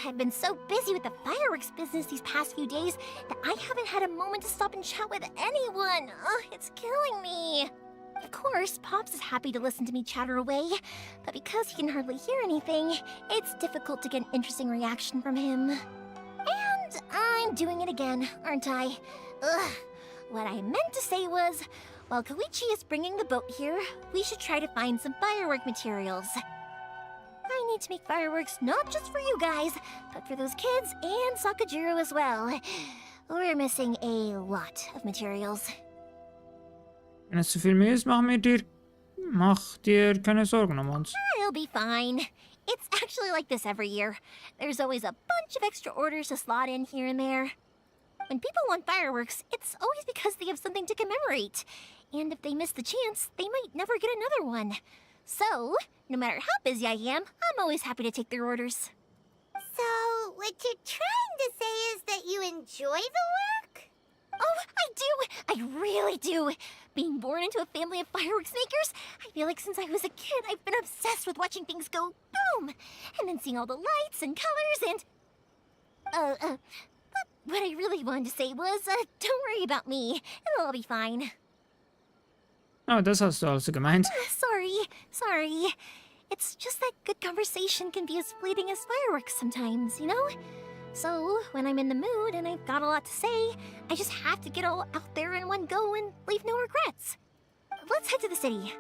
I've been so busy with the fireworks business these past few days that I haven't had a moment to stop and chat with anyone. It's killing me. Of course, Pops is happy to listen to me chatter away, but because he can hardly hear anything, it's difficult to get an interesting reaction from him. And I'm doing it again, aren't I? What I meant to say was, while Koichi is bringing the boat here, we should try to find some firework materials. I need to make fireworks not just for you guys, but for those kids and Sakajiro as well. We're missing a lot of materials. Wenn es zu viel Mühe ist, mach dir keine Sorgen um uns. It'll be fine. It's actually like this every year. There's always a bunch of extra orders to slot in here and there. When people want fireworks, it's always because they have something to commemorate. And if they miss the chance, they might never get another one. So, no matter how busy I am, I'm always happy to take their orders. So, what you're trying to say is that you enjoy the work? Oh, I do! I really do! Being born into a family of fireworks makers, I feel like since I was a kid, I've been obsessed with watching things go boom! And then seeing all the lights and colors and... But what I really wanted to say was, don't worry about me. It'll all be fine. Oh, das hast du also gemeint. Sorry. It's just that good conversation can be as fleeting as fireworks sometimes, you know? So, when I'm in the mood and I've got a lot to say, I just have to get all out there in one go and leave no regrets. Let's head to the city.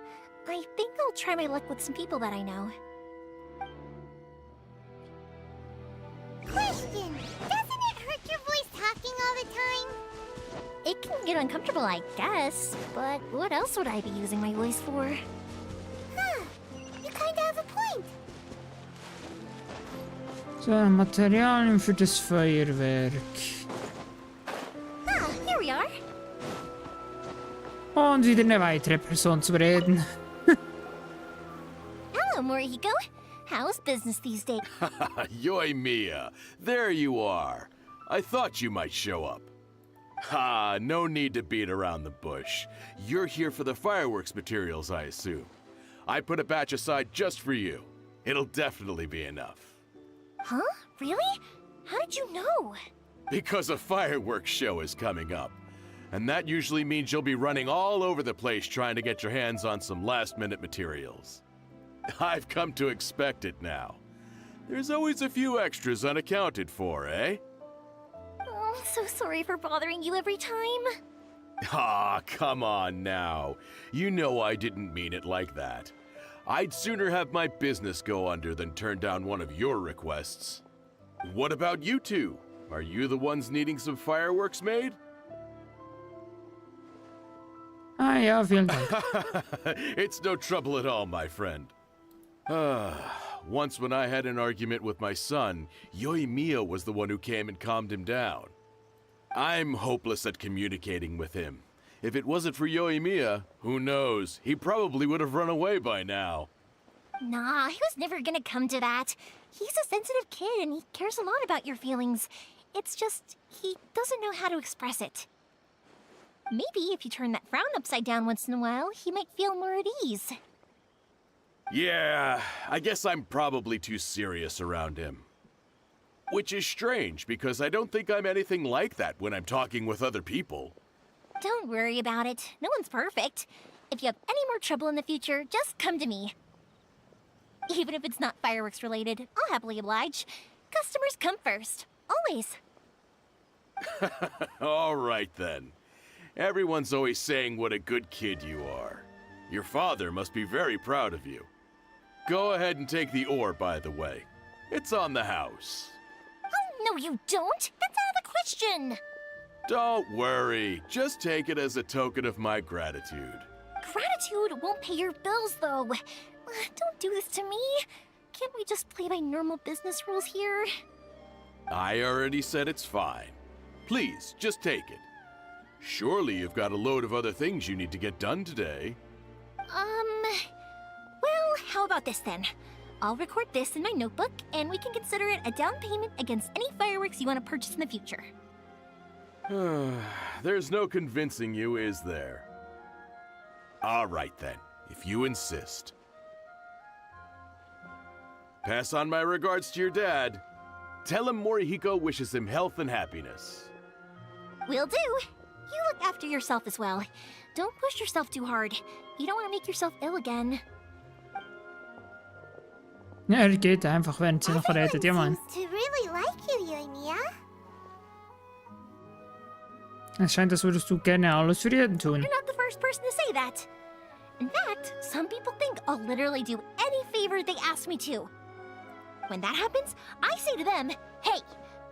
I think I'll try my luck with some people that I know. Question! Doesn't it hurt your voice talking all the time? It can get uncomfortable, I guess, but what else would I be using my voice for? Huh, you kinda have a point. So, Materialien für das Feuerwerk. Ah, here we are. Und wieder eine weitere Person zu reden. Hello, Morihiko. How's business these days? Yoi Mia, there you are. I thought you might show up. Ha, no need to beat around the bush. You're here for the fireworks materials, I assume. I put a batch aside just for you. It'll definitely be enough. Huh? Really? How did you know? Because a fireworks show is coming up. And that usually means you'll be running all over the place trying to get your hands on some last-minute materials. I've come to expect it now. There's always a few extras unaccounted for, eh? Oh, so sorry for bothering you every time. Ah, come on now. You know I didn't mean it like that. I'd sooner have my business go under than turn down one of your requests. What about you two? Are you the ones needing some fireworks made? Ah ja, vielen Dank. It's no trouble at all, my friend. Once when I had an argument with my son, Yoimiya was the one who came and calmed him down. I'm hopeless at communicating with him. If it wasn't for Yoimiya, who knows, he probably would have run away by now. Nah, he was never gonna come to that. He's a sensitive kid and he cares a lot about your feelings. It's just, he doesn't know how to express it. Maybe if you turn that frown upside down once in a while, he might feel more at ease. Yeah, I guess I'm probably too serious around him. Which is strange, because I don't think I'm anything like that when I'm talking with other people. Don't worry about it. No one's perfect. If you have any more trouble in the future, just come to me. Even if it's not fireworks related, I'll happily oblige. Customers come first. Always. All right then. Everyone's always saying what a good kid you are. Your father must be very proud of you. Go ahead and take the ore, by the way. It's on the house. Oh, no you don't! That's out of the question! Don't worry. Just take it as a token of my gratitude. Gratitude won't pay your bills, though. Don't do this to me. Can't we just play by normal business rules here? I already said it's fine. Please, just take it. Surely you've got a load of other things you need to get done today. Well, how about this then? I'll record this in my notebook, and we can consider it a down payment against any fireworks you want to purchase in the future. There's no convincing you, is there? All right then, if you insist. Pass on my regards to your dad. Tell him Morihiko wishes him health and happiness. Will do. You look after yourself as well. Don't push yourself too hard. You don't want to make yourself ill again. Ja, geht einfach, während sie noch redet. Ja, Mann. Seems to really like you, Yoimiya. Es scheint, als würdest du gerne alles für jeden tun. You're not the first person to say that. In fact, some people think I'll literally do any favor they ask me to. When that happens, I say to them, hey,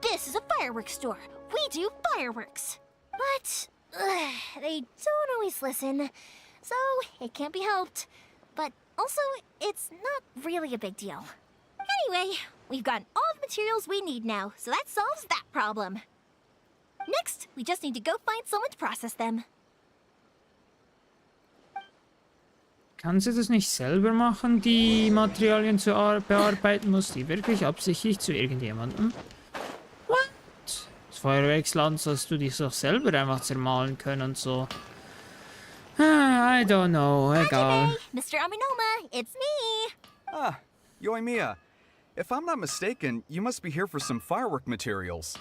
this is a fireworks store. We do fireworks. But they don't always listen, so it can't be helped. But also, it's not really a big deal. Anyway, we've got all the materials we need now, so that solves that problem. Next, we just need to go find someone to process them. Kann sie das nicht selber machen, die Materialien zu bearbeiten? Muss die wirklich absichtlich zu irgendjemandem? What? Das Feuerwerksland sollst du dich doch selber einfach zermalen können und so. I don't know, egal. Hajime, Mr. Aminoma, it's me! Ah, Yoimiya. If I'm not mistaken, you must be here for some firework materials.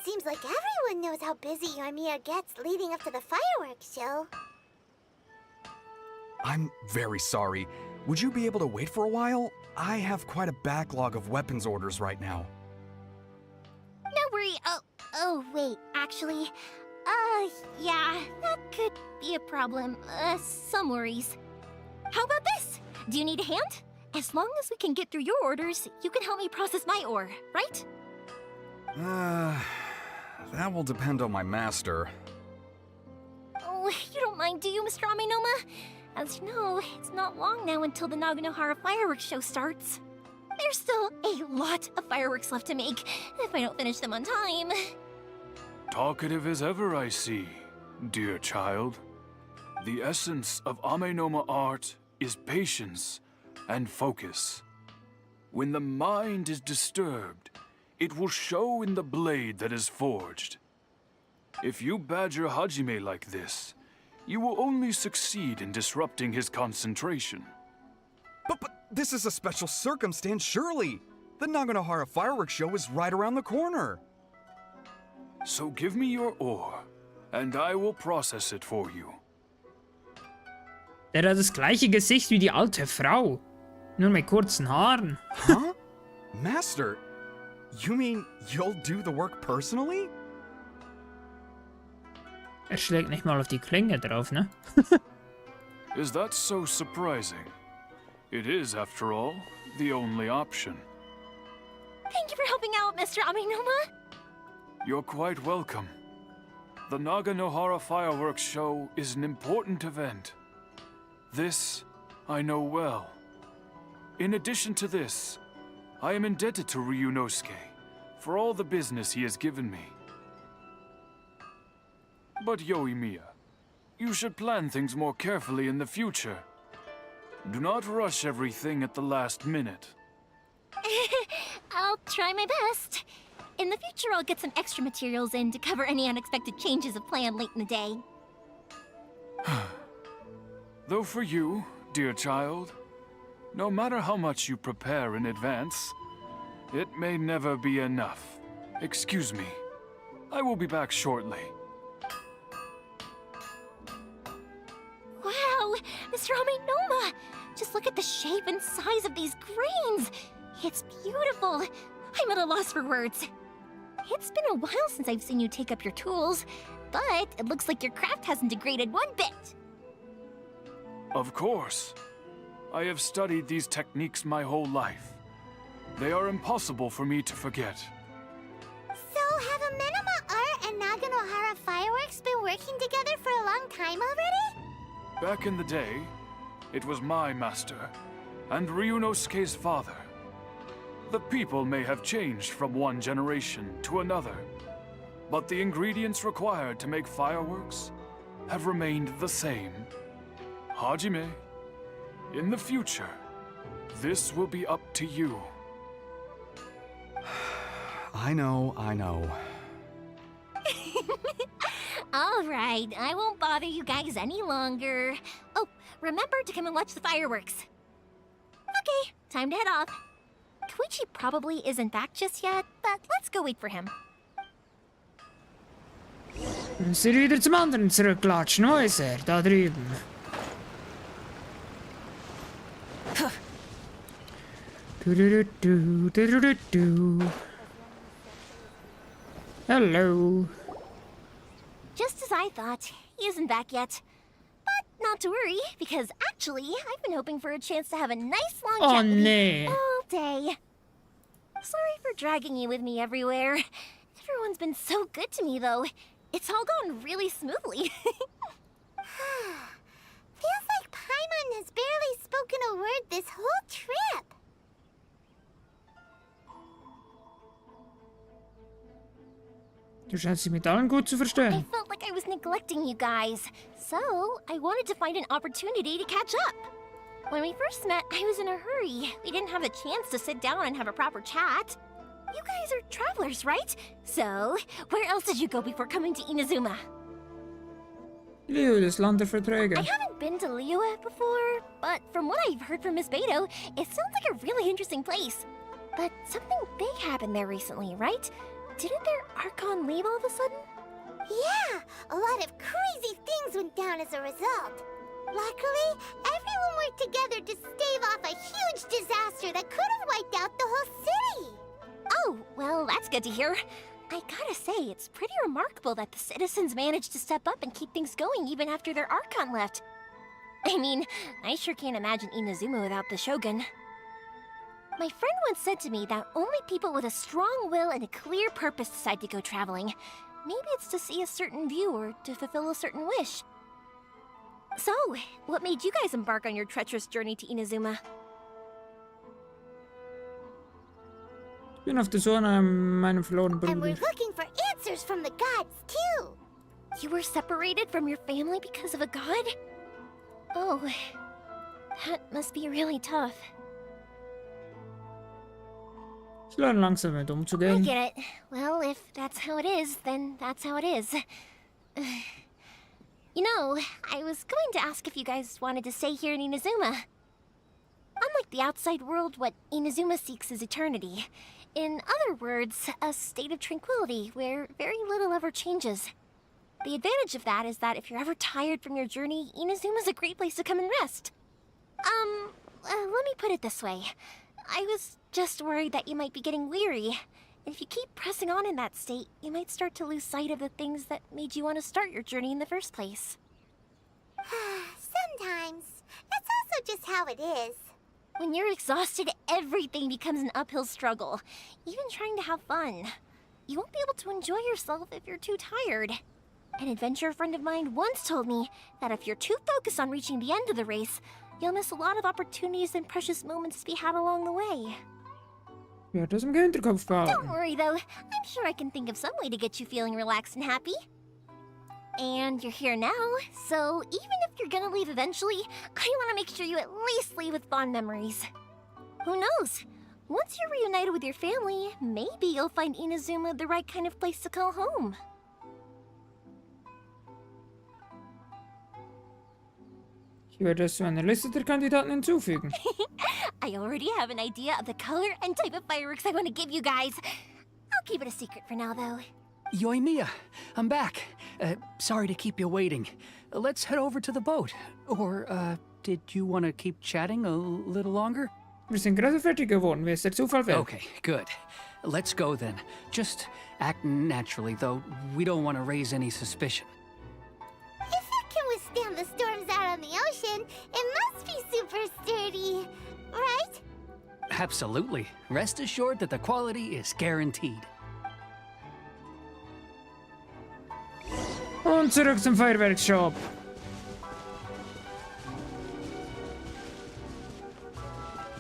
Seems like everyone knows how busy Yoimiya gets leading up to the fireworks show. I'm very sorry. Would you be able to wait for a while? I have quite a backlog of weapons orders right now. No worry. Oh, wait, actually, yeah, that could be a problem. Some worries. How about this? Do you need a hand? As long as we can get through your orders, you can help me process my ore, right? That will depend on my master. Oh, you don't mind, do you, Mr. Aminoma? As you know, it's not long now until the Naganohara fireworks show starts. There's still a lot of fireworks left to make, if I don't finish them on time. Talkative as ever, I see, dear child. The essence of Amenoma art is patience and focus. When the mind is disturbed, it will show in the blade that is forged. If you badger Hajime like this, you will only succeed in disrupting his concentration. But this is a special circumstance, surely. The Naganohara fireworks show is right around the corner. So give me your ore, and I will process it for you. Der hat das gleiche Gesicht wie die alte Frau. Nur mit kurzen Haaren. Huh? Master, you mean you'll do the work personally? Schlägt nicht mal auf die Klinge drauf, ne? Is that so surprising? It is, after all, the only option. Thank you for helping out, Mr. Aminoma. You're quite welcome. The Naganohara fireworks show is an important event. This I know well. In addition to this, I am indebted to Ryunosuke for all the business he has given me. But Yoimiya, you should plan things more carefully in the future. Do not rush everything at the last minute. I'll try my best. In the future, I'll get some extra materials in to cover any unexpected changes of plan late in the day. Though for you, dear child, no matter how much you prepare in advance, it may never be enough. Excuse me. I will be back shortly. Wow, Mr. Aminoma! Just look at the shape and size of these grains! It's beautiful! I'm at a loss for words. It's been a while since I've seen you take up your tools, but it looks like your craft hasn't degraded one bit. Of course. I have studied these techniques my whole life. They are impossible for me to forget. So, have Amenoma Art and Naganohara Fireworks been working together for a long time already? Back in the day, it was my master, and Ryunosuke's father. The people may have changed from one generation to another, but the ingredients required to make fireworks have remained the same. Hajime, in the future, this will be up to you. I know. All right, I won't bother you guys any longer. Oh, remember to come and watch the fireworks. Okay, time to head off. Koichi probably isn't back just yet, but let's go wait for him. Müssen wir wieder zum anderen zurücklatschen. Wo ist er? Da drüben. Hello. Just as I thought, he isn't back yet. But not to worry, because actually, I've been hoping for a chance to have a nice long Oh, chat with nee. you all day. Sorry for dragging you with me everywhere. Everyone's been so good to me, though. It's all gone really smoothly. Feels like Paimon has barely spoken a word this whole trip. Du scheinst dich mit allen gut zu verstehen. I felt like I was neglecting you guys, so I wanted to find an opportunity to catch up. When we first met, I was in a hurry. We didn't have a chance to sit down and have a proper chat. You guys are travelers, right? So, where else did you go before coming to Inazuma? Liyue landet vertregen. I haven't been to Liyue before, but from what I've heard from Miss Beto, it sounds like a really interesting place. But something big happened there recently, right? Didn't their Archon leave all of a sudden? Yeah, a lot of crazy things went down as a result. Luckily, everyone worked together to stave off a huge disaster that could have wiped out the whole city. Oh, well, that's good to hear. I gotta say, it's pretty remarkable that the citizens managed to step up and keep things going even after their Archon left. I mean, I sure can't imagine Inazuma without the Shogun. My friend once said to me that only people with a strong will and a clear purpose decide to go traveling. Maybe it's to see a certain view or to fulfill a certain wish. So, what made you guys embark on your treacherous journey to Inazuma? Ich bin auf der Suche nach meinem verlorenen And we're Bruder. looking for answers from the gods, too. You were separated from your family because of a god? Oh, that must be really tough. Ich lerne langsam damit I umzugehen. get it. Well, if that's how it is, then that's how it is. You know, I was going to ask if you guys wanted to stay here in Inazuma. Unlike the outside world, what Inazuma seeks is eternity. In other words, a state of tranquility where very little ever changes. The advantage of that is that if you're ever tired from your journey, Inazuma's a great place to come and rest. Let me put it this way. I was just worried that you might be getting weary. And if you keep pressing on in that state, you might start to lose sight of the things that made you want to start your journey in the first place. Sometimes. That's also just how it is. When you're exhausted, everything becomes an uphill struggle. Even trying to have fun. You won't be able to enjoy yourself if you're too tired. An adventurer friend of mine once told me that if you're too focused on reaching the end of the race, you'll miss a lot of opportunities and precious moments to be had along the way. Ja, das im Hinterkopf behalten. Don't worry though, I'm sure I can think of some way to get you feeling relaxed and happy. And you're here now, so even if you're gonna leave eventually, I want to make sure you at least leave with fond memories. Who knows? Once you're reunited with your family, maybe you'll find Inazuma the right kind of place to call home. Ich werde es zu einer Liste der Kandidaten hinzufügen. I already have an idea of the color and type of fireworks I want to give you guys. I'll keep it a secret for now, though. Yoimiya, I'm back. Sorry to keep you waiting. Let's head over to the boat. Or, did you want to keep chatting a little longer? Wir sind gerade fertig geworden, wie es der Zufall will. Okay, good. Let's go then. Just act naturally, though we don't want to raise any suspicion. If it can withstand the storms out on the ocean, it must be super sturdy, right? Absolutely. Rest assured that the quality is guaranteed. Und zurück zum Feuerwerksshop.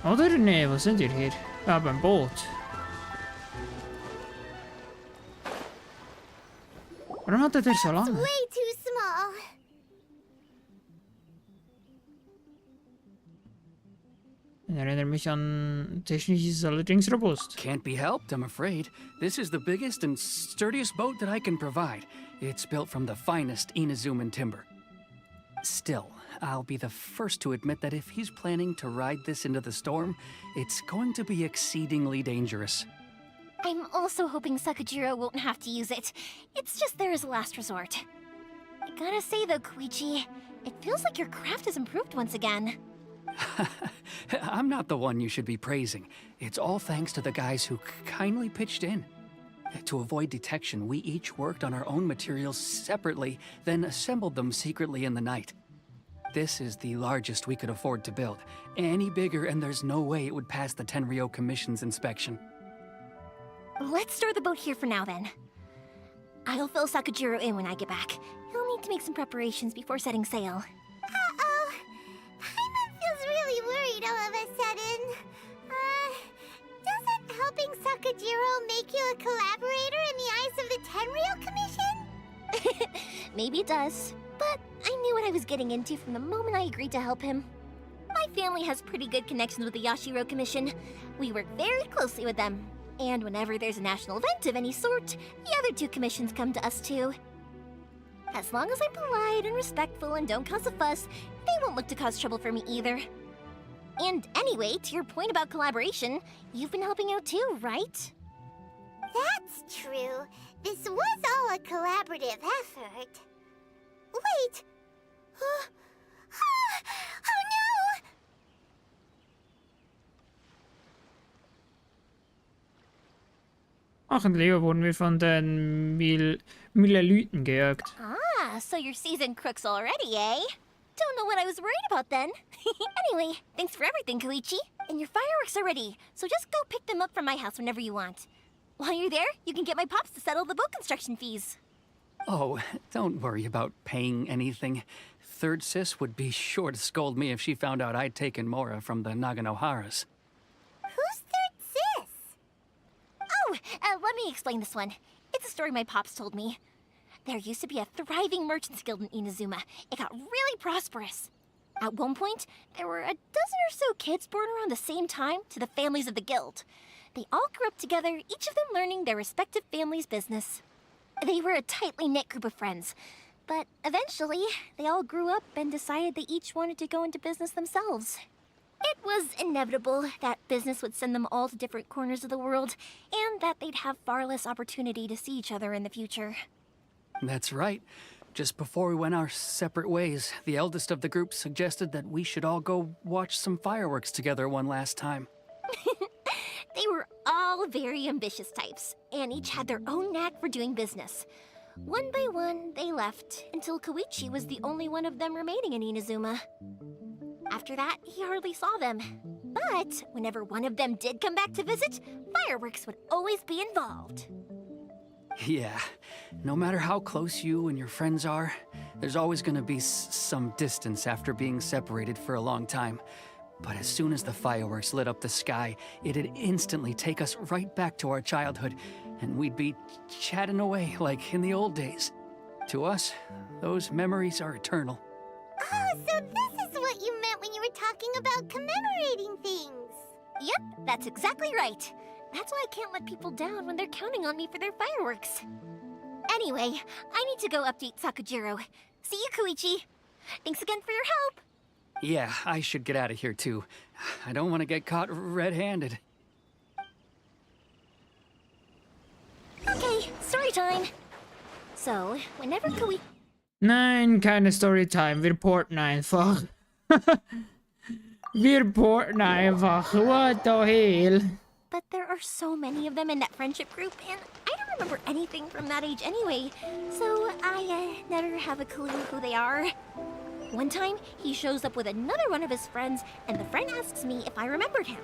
Oder? Nee, was sind wir hier? Ah, beim Boot. Warum hat er so lange? Way too small. Ich erinnere mich an technisch ist es allerdings robust. Can't be helped, I'm afraid. This is the biggest and sturdiest boat that I can provide. It's built from the finest Inazuman timber. Still, I'll be the first to admit that if he's planning to ride this into the storm, it's going to be exceedingly dangerous. I'm also hoping Sakajiro won't have to use it. It's just there as a last resort. I gotta say though, Koichi, it feels like your craft has improved once again. I'm not the one you should be praising. It's all thanks to the guys who kindly pitched in. To avoid detection, we each worked on our own materials separately, then assembled them secretly in the night. This is the largest we could afford to build. Any bigger and there's no way it would pass the Tenryou Commission's inspection. Let's store the boat here for now then. I'll fill Sakajiro in when I get back. He'll need to make some preparations before setting sail. Uh-oh. Paimon feels really worried all of a sudden. Doesn't helping Sakajiro make you a collaborator in the eyes of the Tenryou Commission? Maybe it does, but I knew what I was getting into from the moment I agreed to help him. My family has pretty good connections with the Yashiro Commission. We work very closely with them. And whenever there's a national event of any sort, the other two commissions come to us too. As long as I'm polite and respectful and don't cause a fuss, they won't look to cause trouble for me either. And anyway, to your point about collaboration, you've been helping out too, right? That's true. This was all a collaborative effort. Wait! Oh no! Ach, und Leo wurden wir von den Mileliten gejagt. Ah, so you're seasoned crooks already, eh? Don't know what I was worried about then. Anyway, thanks for everything, Koichi. And your fireworks are ready, so just go pick them up from my house whenever you want. While you're there, you can get my pops to settle the boat construction fees. Oh, don't worry about paying anything. Third Sis would be sure to scold me if she found out I'd taken Mora from the Naganoharas. Who's Third Sis? Oh, let me explain this one. It's a story my pops told me. There used to be a thriving merchants guild in Inazuma. It got really prosperous. At one point, there were a dozen or so kids born around the same time to the families of the guild. They all grew up together, each of them learning their respective family's business. They were a tightly knit group of friends, but eventually, they all grew up and decided they each wanted to go into business themselves. It was inevitable that business would send them all to different corners of the world, and that they'd have far less opportunity to see each other in the future. That's right. Just before we went our separate ways, the eldest of the group suggested that we should all go watch some fireworks together one last time. They were all very ambitious types, and each had their own knack for doing business. One by one, they left, until Koichi was the only one of them remaining in Inazuma. After that, he hardly saw them. But whenever one of them did come back to visit, fireworks would always be involved. Yeah, no matter how close you and your friends are, there's always gonna be some distance after being separated for a long time. But as soon as the fireworks lit up the sky, it'd instantly take us right back to our childhood, and we'd be chatting away like in the old days. To us, those memories are eternal. Oh, so this is what you meant when you were talking about commemorating things. Yep, that's exactly right. That's why I can't let people down when they're counting on me for their fireworks. Anyway, I need to go update Sakujiro. See you, Koichi. Thanks again for your help. Yeah, I should get out of here too. I don't want to get caught red-handed. Okay, story time. So, whenever Koichi... Nein, keine Storytime. Wir porten einfach. Wir porten einfach. What the hell? But there are so many of them in that friendship group, and I don't remember anything from that age anyway, so I never have a clue who they are. One time, he shows up with another one of his friends, and the friend asks me if I remembered him.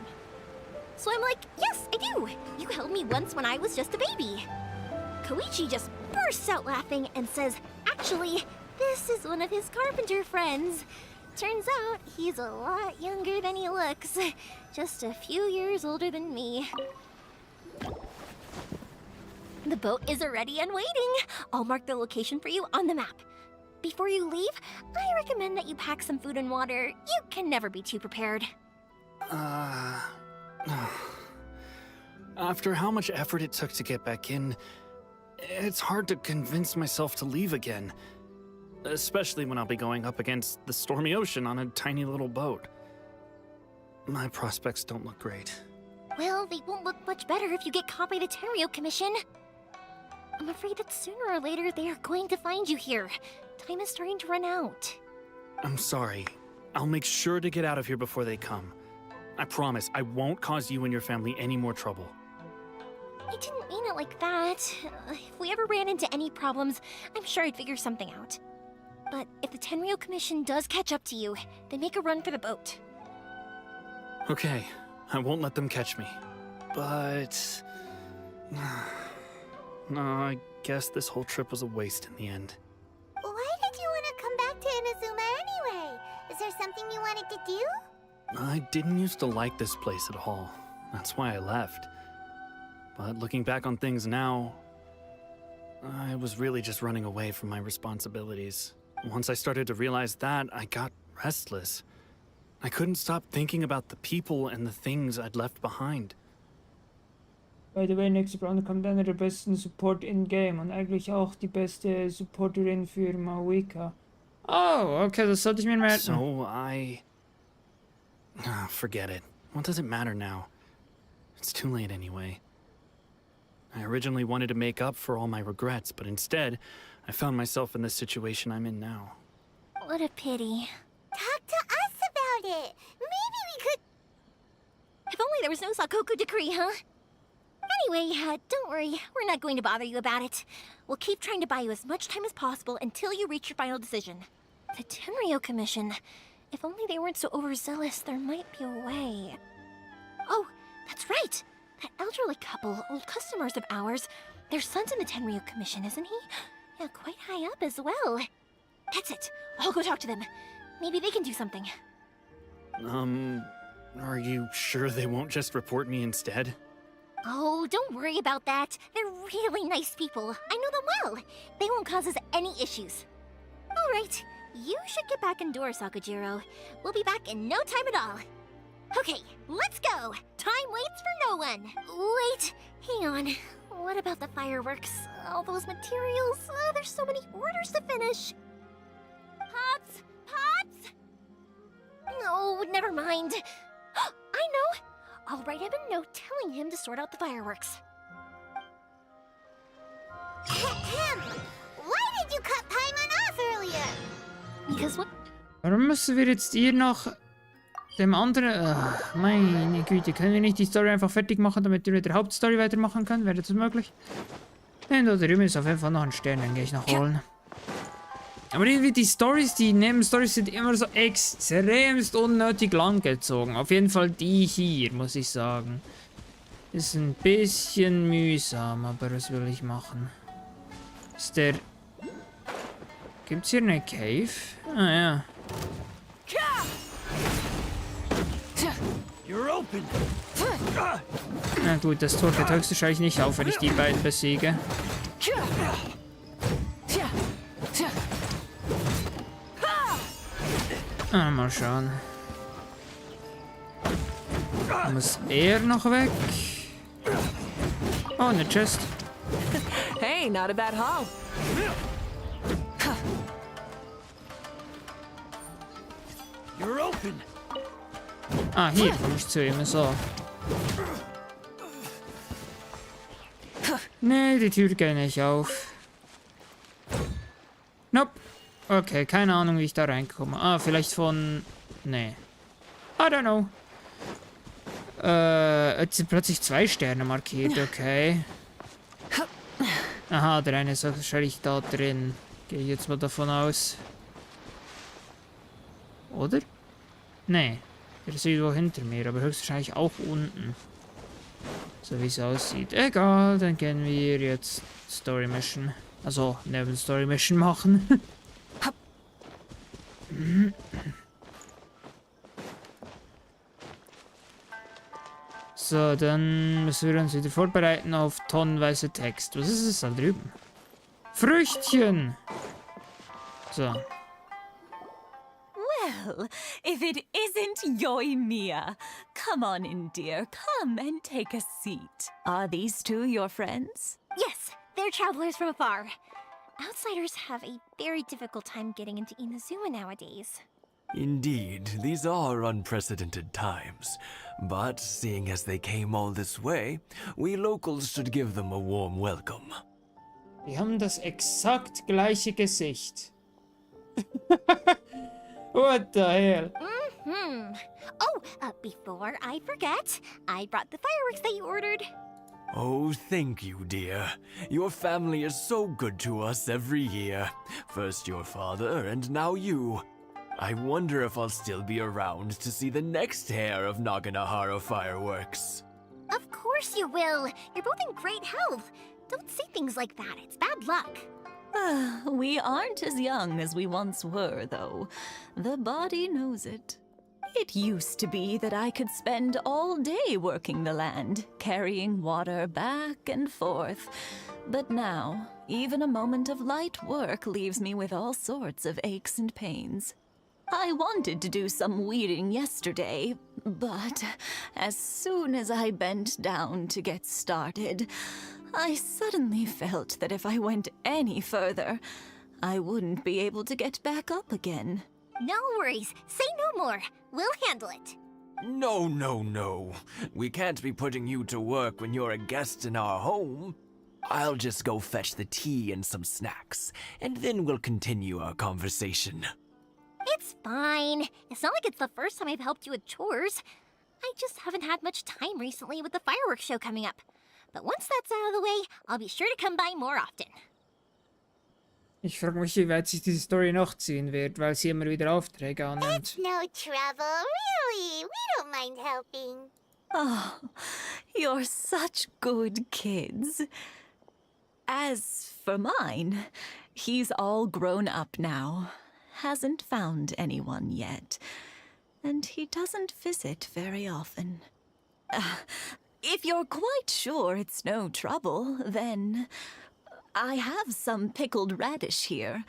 So I'm like, yes, I do. You held me once when I was just a baby. Koichi just bursts out laughing and says, actually, this is one of his carpenter friends. Turns out he's a lot younger than he looks. Just a few years older than me. The boat is ready and waiting. I'll mark the location for you on the map. Before you leave, I recommend that you pack some food and water. You can never be too prepared. After how much effort it took to get back in, it's hard to convince myself to leave again. Especially when I'll be going up against the stormy ocean on a tiny little boat. My prospects don't look great. Well, they won't look much better if you get caught by the Tenryou Commission. I'm afraid that sooner or later they are going to find you here. Time is starting to run out. I'm sorry. I'll make sure to get out of here before they come. I promise I won't cause you and your family any more trouble. I didn't mean it like that. If we ever ran into any problems, I'm sure I'd figure something out. But if the Tenryou Commission does catch up to you, then make a run for the boat. Okay, I won't let them catch me. But... no, I guess this whole trip was a waste in the end. Why did you want to come back to Inazuma anyway? Is there something you wanted to do? I didn't used to like this place at all. That's why I left. But looking back on things now, I was really just running away from my responsibilities. Once I started to realize that, I got restless. I couldn't stop thinking about the people and the things I'd left behind. By the way, nächste Runde kommt einer der besten Support in-game und eigentlich auch die beste Supporterin für Mawika. Oh, okay, das sollte ich mir merken. So forget it. What does it matter now? It's too late anyway. I originally wanted to make up for all my regrets, but instead, I found myself in the situation I'm in now. What a pity. Talk to us about it. Maybe we could... If only there was no Sakoku decree, huh? Anyway, don't worry. We're not going to bother you about it. We'll keep trying to buy you as much time as possible until you reach your final decision. The Tenryo Commission. If only they weren't so overzealous, there might be a way. Oh, that's right! That elderly couple, old customers of ours. Their son's in the Tenryo Commission, isn't he? Yeah, quite high up as well. That's it. I'll go talk to them. Maybe they can do something. Are you sure they won't just report me instead? Oh, don't worry about that. They're really nice people. I know them well. They won't cause us any issues. All right. You should get back indoors, Sakujiro. We'll be back in no time at all. Okay, let's go. Time waits for no one. Wait, hang on. What about the fireworks? All those materials? There's so many orders to finish. Pops? Pops? No, never mind. I know. I'll write him a note telling him to sort out the fireworks. Why did you cut Paimon off earlier? Because what? Warum müssen wir jetzt hier noch dem anderen... Ach, meine Güte, können wir nicht die Story einfach fertig machen, damit wir mit der Hauptstory weitermachen können? Wäre das möglich? Nein, da drüben ist auf jeden Fall noch ein Stern, den gehe ich noch holen. Aber irgendwie die Stories, die Nebenstories sind immer so extremst unnötig langgezogen. Auf jeden Fall die hier, muss ich sagen. Ist ein bisschen mühsam, aber was will ich machen? Ist der... Gibt's hier eine Cave? Ah ja. Na gut, das Tor geht höchstwahrscheinlich nicht auf, wenn ich die beiden besiege. Ah, mal schauen. Muss er noch weg? Oh, eine Chest. Hey, not a bad haul. You're open. Ah, hier komme ich zu ihm, so. Nee, die Tür geht nicht auf. Nope. Okay, keine Ahnung, wie ich da reinkomme. Ah, vielleicht von... Nee. I don't know. Jetzt sind plötzlich 2 Sterne markiert, okay. Aha, der eine ist wahrscheinlich da drin. Gehe ich jetzt mal davon aus. Oder? Nee. Der ist irgendwo hinter mir, aber höchstwahrscheinlich auch unten. So wie es aussieht. Egal, dann gehen wir jetzt Story Mission. Also, neben Story Mission machen. So, dann müssen wir uns wieder vorbereiten auf tonnenweise Text. Was ist es da drüben? Früchtchen! So. Well, if it isn't Yoimiya. Come on in, dear. Come and take a seat. Are these two your friends? Yes, they're travelers from afar. Outsiders have a very difficult time getting into Inazuma nowadays. Indeed, these are unprecedented times. But seeing as they came all this way, we locals should give them a warm welcome. Die haben das exakt gleiche Gesicht. What the hell? Oh, before I forget, I brought the fireworks that you ordered. Oh, thank you, dear. Your family is so good to us every year. First your father, and now you. I wonder if I'll still be around to see the next hair of Naganahara fireworks. Of course you will. You're both in great health. Don't say things like that. It's bad luck. We aren't as young as we once were, though. The body knows it. It used to be that I could spend all day working the land, carrying water back and forth. But now, even a moment of light work leaves me with all sorts of aches and pains. I wanted to do some weeding yesterday, But as soon as I bent down to get started, I suddenly felt that if I went any further, I wouldn't be able to get back up again. No worries. Say no more. We'll handle it. No, no, no. We can't be putting you to work when you're a guest in our home. I'll just go fetch the tea and some snacks, and then we'll continue our conversation. It's fine. It's not like it's the first time I've helped you with chores. I just haven't had much time recently with the fireworks show coming up. But once that's out of the way, I'll be sure to come by more often. Ich frage mich, wie weit sich diese Story noch ziehen wird, weil sie immer wieder Aufträge annimmt. It's no trouble, really. We don't mind helping. Oh, you're such good kids. As for mine, he's all grown up now. Hasn't found anyone yet. And he doesn't visit very often. If you're quite sure it's no trouble, then I have some pickled radish here.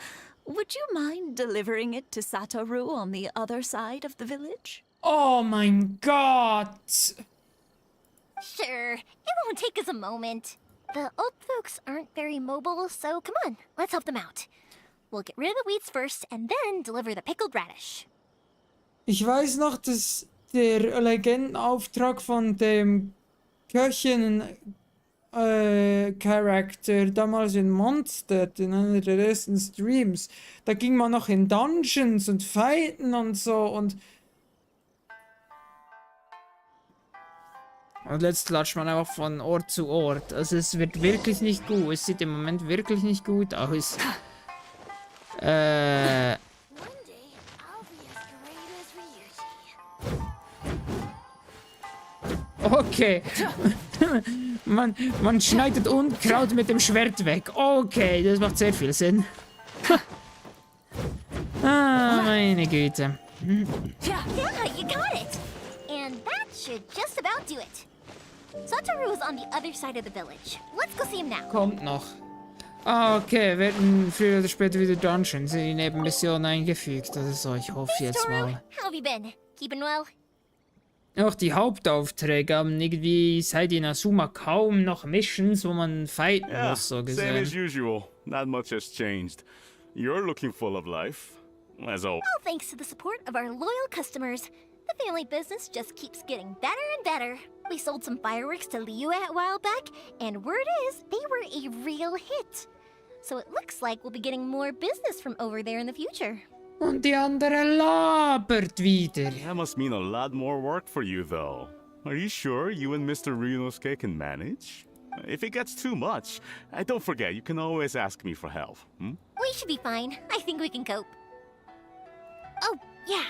Would you mind delivering it to Satoru on the other side of the village? Oh mein Gott! Sure, it won't take us a moment. The old folks aren't very mobile, so come on, let's help them out. We'll get rid of the weeds first and then deliver the pickled radish. Ich weiß noch, dass der Legendenauftrag von dem Köchen-Charakter damals in Monster, in einer der ersten Streams, da ging man noch in Dungeons und Fighten und so und jetzt latscht man einfach von Ort zu Ort. Also es wird wirklich nicht gut. Es sieht im Moment wirklich nicht gut aus. Okay. man schneidet Unkraut mit dem Schwert weg. Okay, das macht sehr viel Sinn. Ah, meine Güte. Yeah, you got it! And that should just about do it. Satoru is on the other side of the village. Let's go see him now. Kommt noch. Ah, okay, werden früher oder später wieder Dungeons in die Nebenmission eingefügt. Also so, ich hoffe jetzt mal. How have you been? Keeping well? Auch die Hauptaufträge haben irgendwie seit Inazuma kaum noch Missions, wo man fighten muss, so same gesehen. as usual. Not much has changed. You're looking full of life, as always. All thanks to the support of our loyal customers. The family business just keeps getting better and better. We sold some fireworks to Liu a while back, and word is they were a real hit. So it looks like we'll be getting more business from over there in the future. Und die andere labert wieder. That must mean a lot more work for you, though. Are you sure you and Mr. Ryunosuke can manage? If it gets too much, don't forget, you can always ask me for help. We should be fine. I think we can cope. Oh, yeah.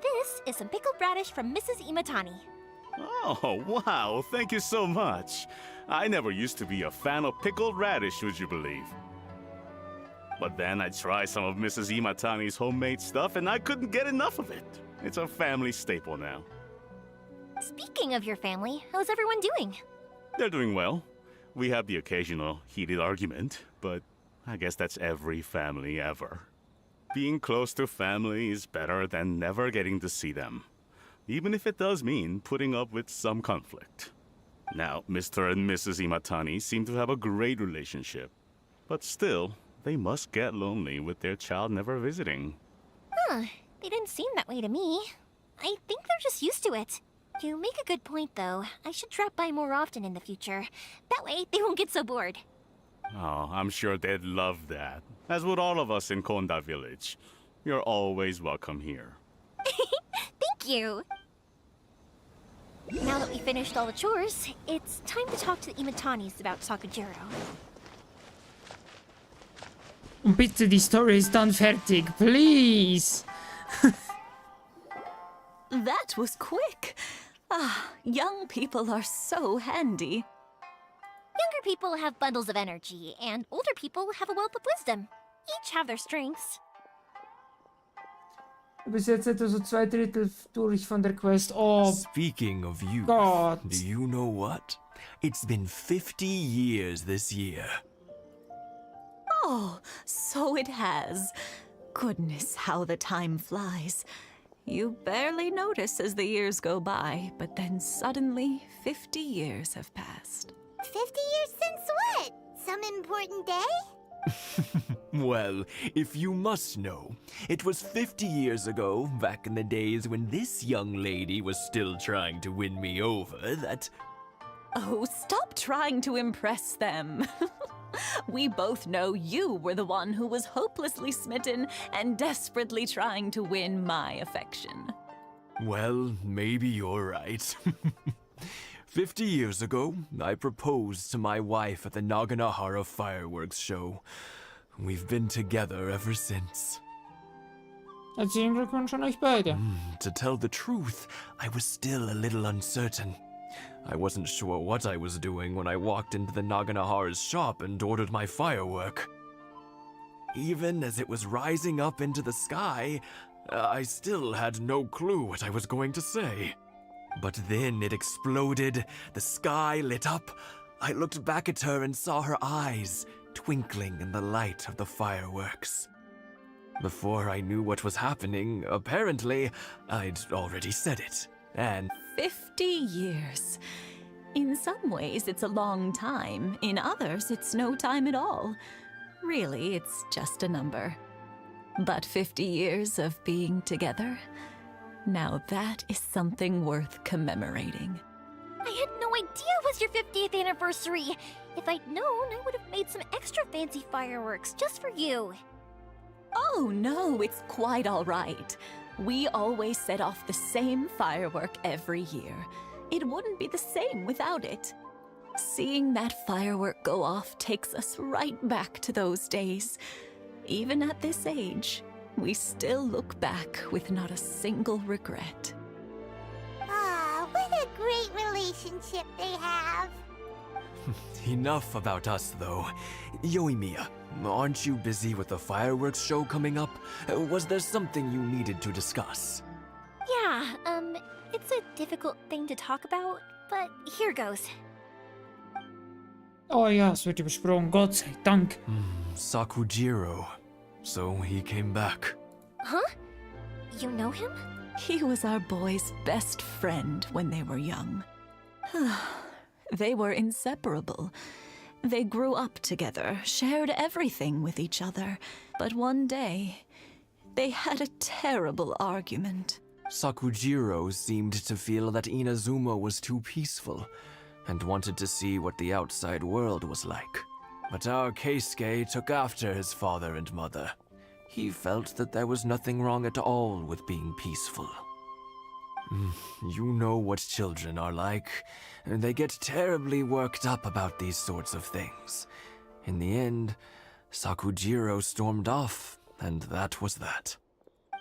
This is some pickled radish from Mrs. Imatani. Oh, wow, thank you so much. I never used to be a fan of pickled radish, would you believe? But then I tried some of Mrs. Imatani's homemade stuff and I couldn't get enough of it. It's a family staple now. Speaking of your family, how's everyone doing? They're doing well. We have the occasional heated argument, but I guess that's every family ever. Being close to family is better than never getting to see them, even if it does mean putting up with some conflict. Now, Mr. and Mrs. Imatani seem to have a great relationship, but still, they must get lonely with their child never visiting. Huh, they didn't seem that way to me. I think they're just used to it. You make a good point, though. I should drop by more often in the future. That way, they won't get so bored. Oh, I'm sure they'd love that, as would all of us in Konda Village. You're always welcome here. Thank you! Now that we finished all the chores, it's time to talk to the Imatanis about Sakujiro. Und bitte, die Story ist dann fertig. Please! That was quick. Ah, young people are so handy. Younger people have bundles of energy, and older people have a wealth of wisdom. Each have their strengths. Bis jetzt etwa so 2/3 durch von der Quest. Oh, Speaking of youth, God. do you know what? It's been 50 years this year. Oh, so it has. Goodness, how the time flies. You barely notice as the years go by, but then suddenly 50 years have passed. 50 years since what? Some important day? Well, if you must know, it was 50 years ago, back in the days when this young lady was still trying to win me over, that... Oh, stop trying to impress them. We both know you were the one who was hopelessly smitten and desperately trying to win my affection. Well, maybe you're right. 50 years ago, I proposed to my wife at the Naganahara fireworks show. We've been together ever since. Herzlichen Glückwunsch an euch beide. To tell the truth, I was still a little uncertain. I wasn't sure what I was doing when I walked into the Naganahara's shop and ordered my firework. Even as it was rising up into the sky, I still had no clue what I was going to say. But then it exploded, the sky lit up. I looked back at her and saw her eyes twinkling in the light of the fireworks. Before I knew what was happening, apparently, I'd already said it, and... 50 years. In some ways, it's a long time. In others, it's no time at all. Really, it's just a number. But 50 years of being together, now that is something worth commemorating. I had no idea it was your 50th anniversary. If I'd known, I would have made some extra fancy fireworks just for you. Oh no, it's quite all right. We always set off the same firework every year. It wouldn't be the same without it. Seeing that firework go off takes us right back to those days. Even at this age, we still look back with not a single regret. Ah, what a great relationship they have. Enough about us, though. Yoimiya, aren't you busy with the fireworks show coming up? Was there something you needed to discuss? Yeah, it's a difficult thing to talk about, but here goes. Oh ja, es wird übersprungen, Gott sei Dank. Sakujiro. So he came back. Huh? You know him? He was our boy's best friend when they were young. They were inseparable. They grew up together, shared everything with each other. But one day, they had a terrible argument. Sakujiro seemed to feel that Inazuma was too peaceful and wanted to see what the outside world was like. But our Keisuke took after his father and mother. He felt that there was nothing wrong at all with being peaceful. You know what children are like. They get terribly worked up about these sorts of things. In the end, Sakujiro stormed off, and that was that.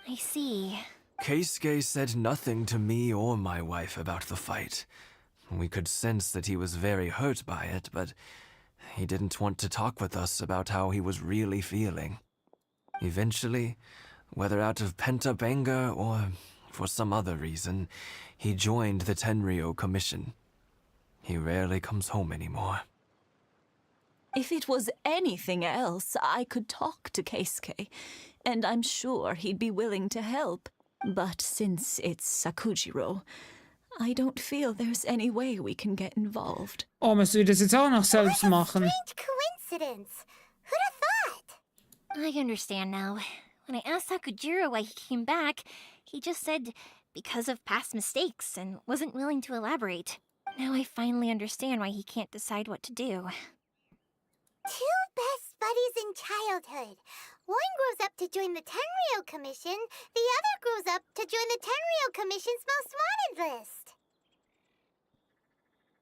I see. Keisuke said nothing to me or my wife about the fight. We could sense that he was very hurt by it, but he didn't want to talk with us about how he was really feeling. Eventually, whether out of pent-up anger or for some other reason, he joined the Tenryou Commission. He rarely comes home anymore. If it was anything else, I could talk to Keisuke, and I'm sure he'd be willing to help. But since it's Sakujiro, I don't feel there's any way we can get involved. Oh, müssen wir das jetzt auch noch selbst machen? Strange coincidence. Who'd have thought? I understand now. When I asked Sakujiro why he came back, he just said because of past mistakes and wasn't willing to elaborate. Now I finally understand why he can't decide what to do. Two best buddies in childhood. One grows up to join the Tenryou Commission, the other grows up to join the Tenryou Commission's most wanted list.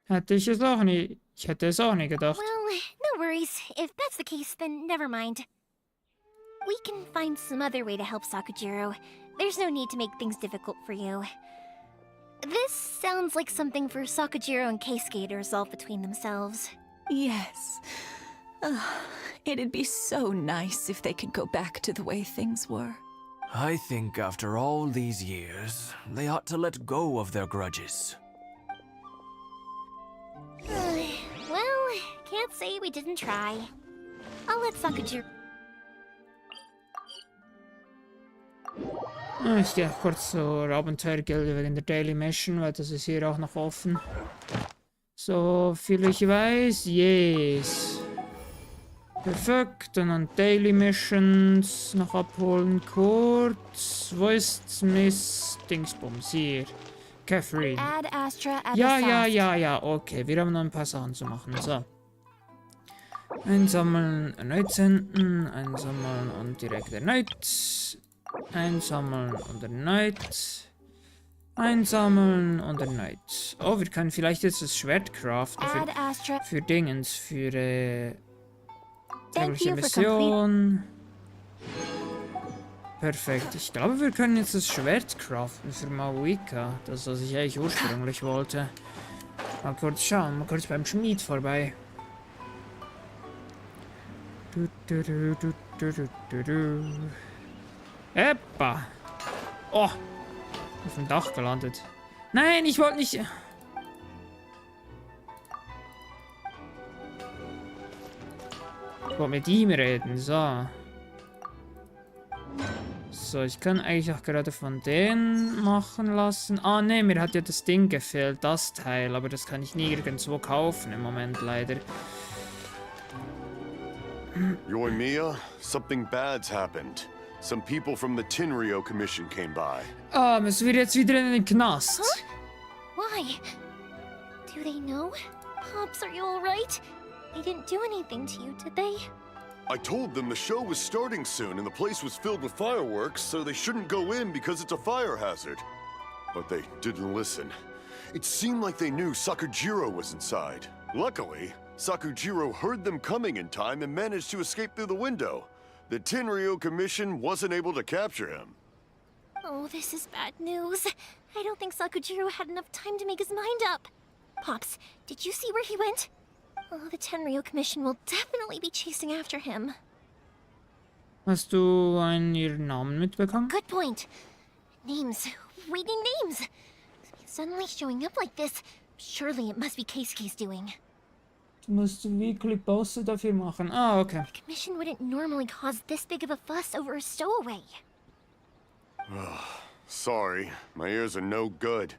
Ich hätte es auch nicht gedacht. Well, no worries. If that's the case, then never mind. We can find some other way to help Sakujiro. There's no need to make things difficult for you. This sounds like something for Sakujiro and Keisuke to resolve between themselves. Yes. It'd be so nice if they could go back to the way things were. I think after all these years, they ought to let go of their grudges. Well, can't say we didn't try. I'll let Sakujiro... Ich gehe kurz zur Abenteuergilde wegen der Daily Mission, weil das ist hier auch noch offen. So viel ich weiß, yes. Perfekt, und dann Daily Missions noch abholen, kurz. Wo ist Miss Dingsbums? Hier. Catherine. Add Astra, add Ja, okay, wir haben noch ein paar Sachen zu machen, so. Einsammeln, erneut senden, einsammeln und direkt erneut. Einsammeln und erneut. Einsammeln und erneut. Oh, wir können vielleicht jetzt das Schwert craften für Dingens, für tägliche Mission. Perfekt. Ich glaube, wir können jetzt das Schwert craften für Mauika. Das, was ich eigentlich ursprünglich wollte. Mal kurz schauen, mal kurz beim Schmied vorbei. Eppa! Oh! Auf dem Dach gelandet. Nein, ich wollte nicht... Ich wollte mit ihm reden, so. So, ich kann eigentlich auch gerade von denen machen lassen. Ah, ne, mir hat ja das Ding gefehlt, das Teil. Aber das kann ich nirgendwo kaufen im Moment, leider. Yoimiya, something bad's happened. Some people from the Tenryou Commission came by. Ah, müssen wir jetzt wieder in den Knast? Huh? Why? Do they know? Pops, are you alright? They didn't do anything to you, did they? I told them the show was starting soon and the place was filled with fireworks, so they shouldn't go in because it's a fire hazard. But they didn't listen. It seemed like they knew Sakujiro was inside. Luckily, Sakujiro heard them coming in time and managed to escape through the window. The Tenryou Commission wasn't able to capture him. Oh, this is bad news. I don't think Sakujiro had enough time to make his mind up. Pops, did you see where he went? Oh, the Tenryou Commission will definitely be chasing after him. Hast du ihren Namen mitbekommen? Good point. Names. We need names. Suddenly showing up like this, surely it must be Keisuke's doing. Du musst Weekly Poster dafür machen. Ah, okay. The Commission wouldn't normally cause this big of a fuss over a stowaway. Sorry, my ears are no good.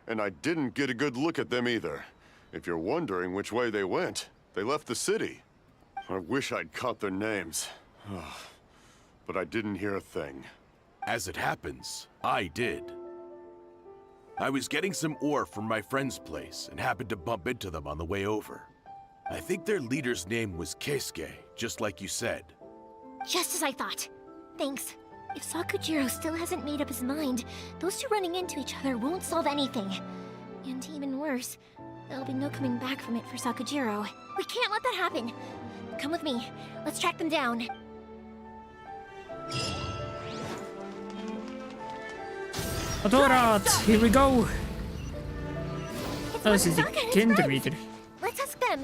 And I didn't get a good look at them either. If you're wondering which way they went, they left the city. I wish I'd caught their names. But I didn't hear a thing. As it happens, I did. I was getting some ore from my friend's place and happened to bump into them on the way over. I think their leader's name was Keisuke, just like you said. Just as I thought. Thanks. If Sakujiro still hasn't made up his mind, those two running into each other won't solve anything. And even worse, there'll be no coming back from it for Sakujiro. We can't let that happen. Come with me. Let's track them down. Motorrad, here we go. Das sind die Kinder wieder. Let's ask them.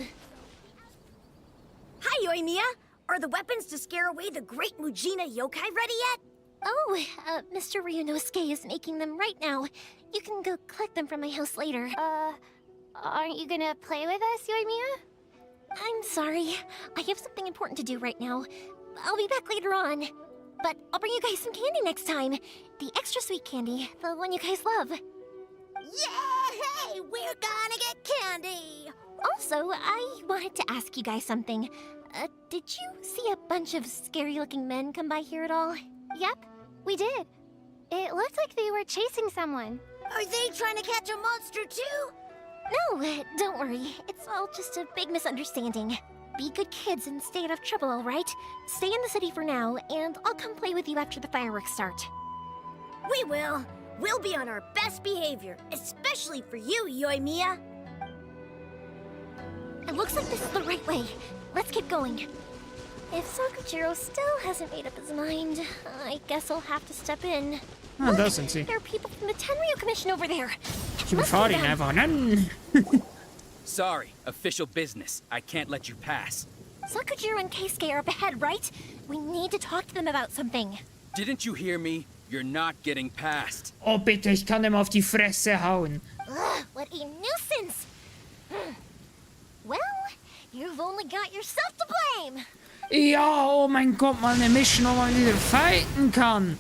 Hi, Yoimiya. Are the weapons to scare away the great Mujina yokai ready yet? Oh, Mr. Ryunosuke is making them right now. You can go collect them from my house later. Aren't you gonna play with us, Yoimiya? I'm sorry. I have something important to do right now. I'll be back later on. But I'll bring you guys some candy next time. The extra sweet candy, the one you guys love. Yay! We're gonna get candy! Also, I wanted to ask you guys something. Did you see a bunch of scary-looking men come by here at all? Yep, we did. It looked like they were chasing someone. Are they trying to catch a monster too? No, don't worry. It's all just a big misunderstanding. Be good kids and stay out of trouble, all right? Stay in the city for now, and I'll come play with you after the fireworks start. We will. We'll be on our best behavior, especially for you, Yoimiya. It looks like this is the right way. Let's keep going. If Sakujiro still hasn't made up his mind, I guess I'll have to step in. Ah, doesn't see. There are people from the Tenryou Commission over there. Wir fahren einfach an. Sorry, official business. I can't let you pass. Sakujiro and Keisuke are up ahead, right? We need to talk to them about something. Didn't you hear me? You're not getting past. Oh, bitte, ich kann dem auf die Fresse hauen. Ugh, what a nuisance! Well, you've only got yourself to blame. Ja, oh mein Gott, mal eine Mission, wo man wieder fighten kann.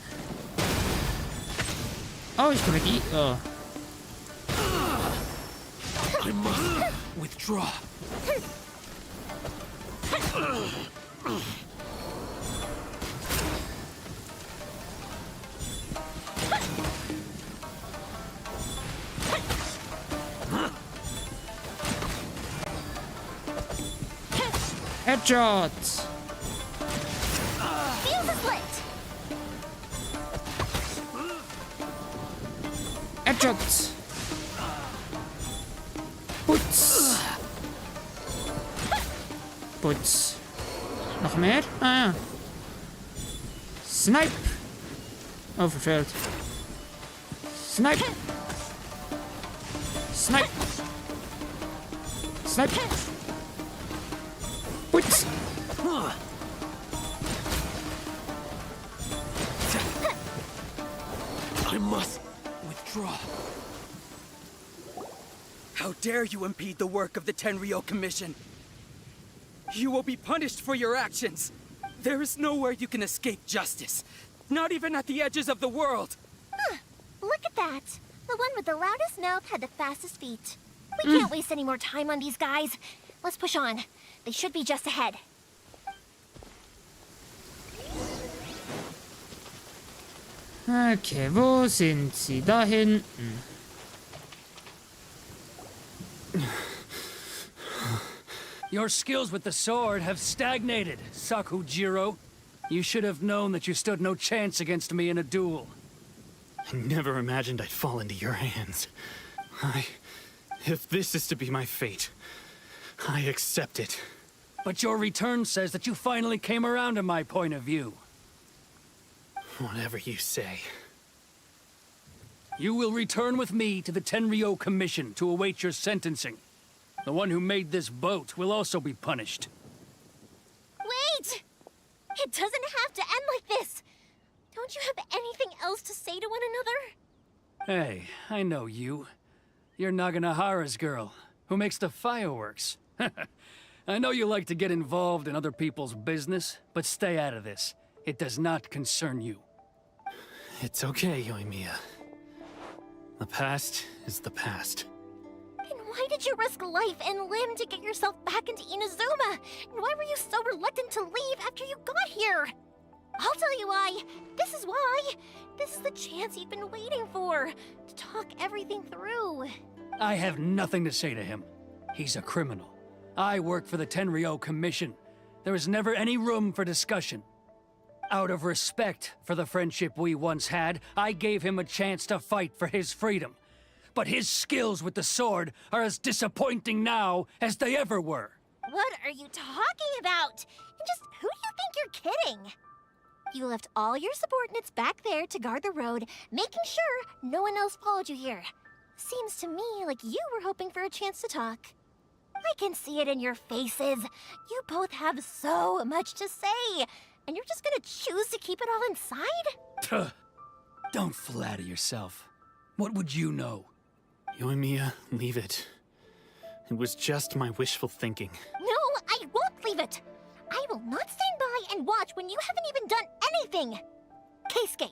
Oh, ich kann mit I. Oh. I must withdraw. Headshot! Fuse is lit. Headshot! Putz! Putz. Noch mehr? Ah ja. Snipe! Oh, verfehlt. Snipe! Snipe! Snipe! Putz! I must withdraw. How dare you impede the work of the Tenryou Commission? You will be punished for your actions. There is nowhere you can escape justice. Not even at the edges of the world. Huh. Look at that. The one with the loudest mouth had the fastest feet. We can't waste any more time on these guys. Let's push on. They should be just ahead. Okay, wo sind sie? Da hinten. Your skills with the sword have stagnated, Sakujiro. You should have known that you stood no chance against me in a duel. I never imagined I'd fall into your hands. If this is to be my fate, I accept it. But your return says that you finally came around to my point of view. Whatever you say. You will return with me to the Tenryou Commission to await your sentencing. The one who made this boat will also be punished. Wait! It doesn't have to end like this. Don't you have anything else to say to one another? Hey, I know you. You're Naganahara's girl, who makes the fireworks. I know you like to get involved in other people's business, but stay out of this. It does not concern you. It's okay, Yoimiya. The past is the past. Then why did you risk life and limb to get yourself back into Inazuma? And why were you so reluctant to leave after you got here? I'll tell you why. This is why. This is the chance you've been waiting for. To talk everything through. I have nothing to say to him. He's a criminal. I work for the Tenryou Commission. There is never any room for discussion. Out of respect for the friendship we once had, I gave him a chance to fight for his freedom. But his skills with the sword are as disappointing now as they ever were. What are you talking about? And just who do you think you're kidding? You left all your subordinates back there to guard the road, making sure no one else followed you here. Seems to me like you were hoping for a chance to talk. I can see it in your faces. You both have so much to say, and you're just gonna choose to keep it all inside? Don't flatter yourself. What would you know? Yoimiya, leave it. It was just my wishful thinking. No, I won't leave it. I will not stand by and watch when you haven't even done anything. Keisuke,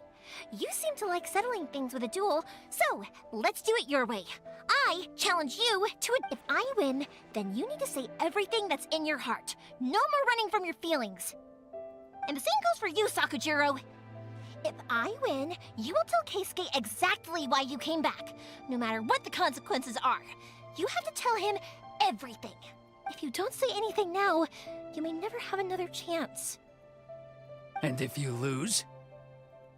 you seem to like settling things with a duel, so let's do it your way. I challenge you to it. If I win, then you need to say everything that's in your heart. No more running from your feelings. And the same goes for you, Sakujiro. If I win, you will tell Keisuke exactly why you came back, no matter what the consequences are. You have to tell him everything. If you don't say anything now, you may never have another chance. And if you lose?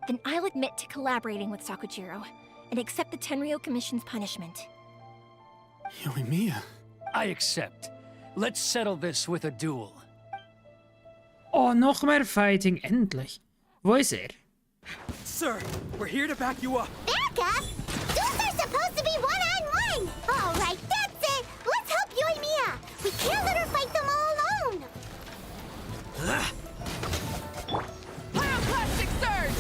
Then I'll admit to collaborating with Sakujiro and accept the Tenryou Commission's punishment. Yoimiya. I accept. Let's settle this with a duel. Oh, noch mehr Fighting, endlich. Wo ist er? Sir, we're here to back you up. Back up? Duels are supposed to be one-on-one! All right, that's it! Let's help Yoimiya! We can't let her fight them all alone! Pyroclastic surge!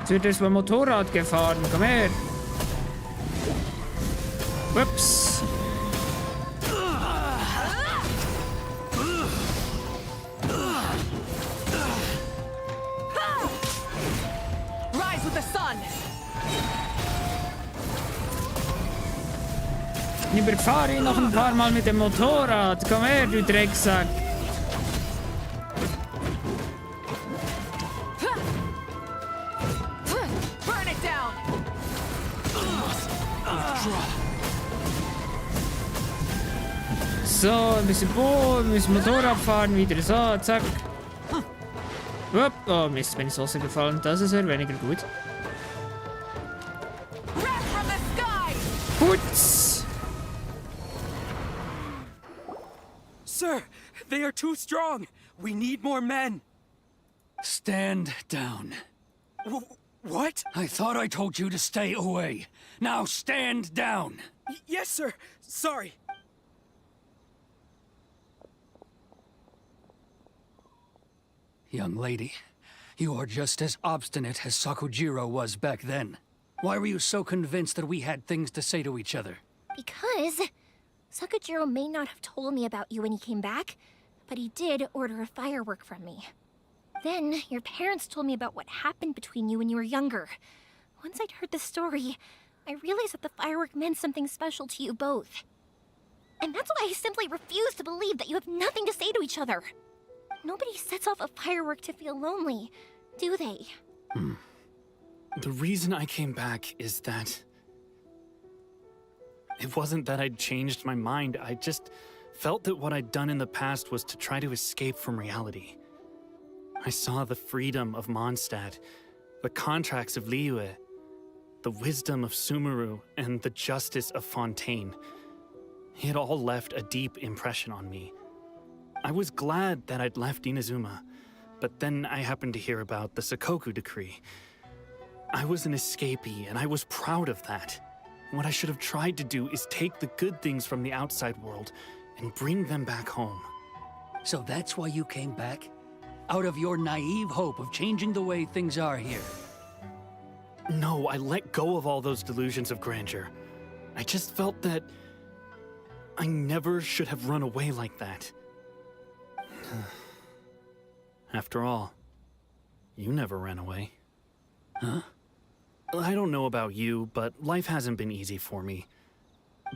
Jetzt wird erstmal Motorrad gefahren, komm her. Ups. Ich überfahre ihn noch ein paar Mal mit dem Motorrad. Komm her, du Drecksack. Burn it down. So, ein bisschen Motorrad fahren, wieder so, zack. Upp. Oh Mist, bin ich ins Wasser gefallen. Das ist ja weniger gut. Putz! Sir, they are too strong. We need more men. Stand down. What? I thought I told you to stay away. Now stand down. Yes, sir. Sorry. Young lady, you are just as obstinate as Sakujiro was back then. Why were you so convinced that we had things to say to each other? Because Sakujiro may not have told me about you when he came back, but he did order a firework from me. Then, your parents told me about what happened between you when you were younger. Once I'd heard the story, I realized that the firework meant something special to you both. And that's why I simply refuse to believe that you have nothing to say to each other. Nobody sets off a firework to feel lonely, do they? The reason I came back is that... It wasn't that I'd changed my mind, I just felt that what I'd done in the past was to try to escape from reality. I saw the freedom of Mondstadt, the contracts of Liyue, the wisdom of Sumeru, and the justice of Fontaine. It all left a deep impression on me. I was glad that I'd left Inazuma, but then I happened to hear about the Sakoku decree. I was an escapee, and I was proud of that. What I should have tried to do is take the good things from the outside world and bring them back home. So that's why you came back? Out of your naive hope of changing the way things are here? No, I let go of all those delusions of grandeur. I just felt that I never should have run away like that. After all, you never ran away. Huh? I don't know about you, but life hasn't been easy for me.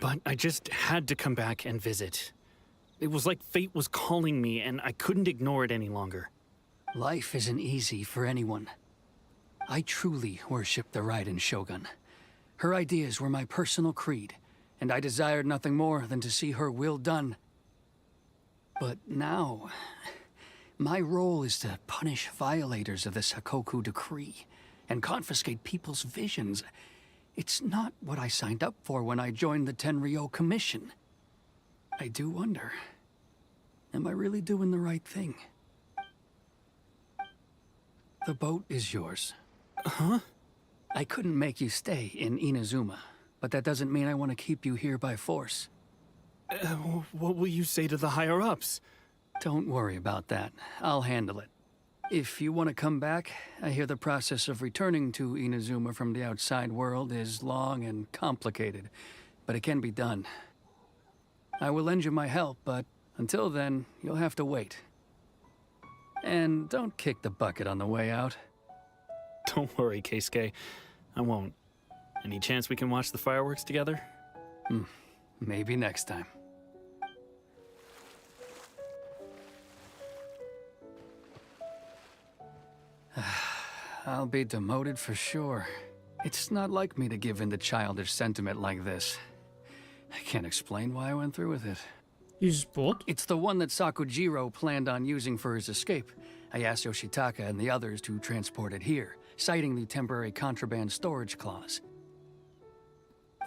But I just had to come back and visit. It was like fate was calling me, and I couldn't ignore it any longer. Life isn't easy for anyone. I truly worship the Raiden Shogun. Her ideas were my personal creed, and I desired nothing more than to see her will done. But now, my role is to punish violators of the Sakoku decree and confiscate people's visions. It's not what I signed up for when I joined the Tenryou Commission. I do wonder, am I really doing the right thing? The boat is yours. Huh? I couldn't make you stay in Inazuma, but that doesn't mean I want to keep you here by force. What will you say to the higher-ups? Don't worry about that. I'll handle it. If you want to come back, I hear the process of returning to Inazuma from the outside world is long and complicated, but it can be done. I will lend you my help, but until then, you'll have to wait. And don't kick the bucket on the way out. Don't worry, Keisuke. I won't. Any chance we can watch the fireworks together? Maybe next time. I'll be demoted for sure. It's not like me to give in to childish sentiment like this. I can't explain why I went through with it. You just bought? It's the one that Sakujiro planned on using for his escape. I asked Yoshitaka and the others to transport it here, citing the temporary contraband storage clause.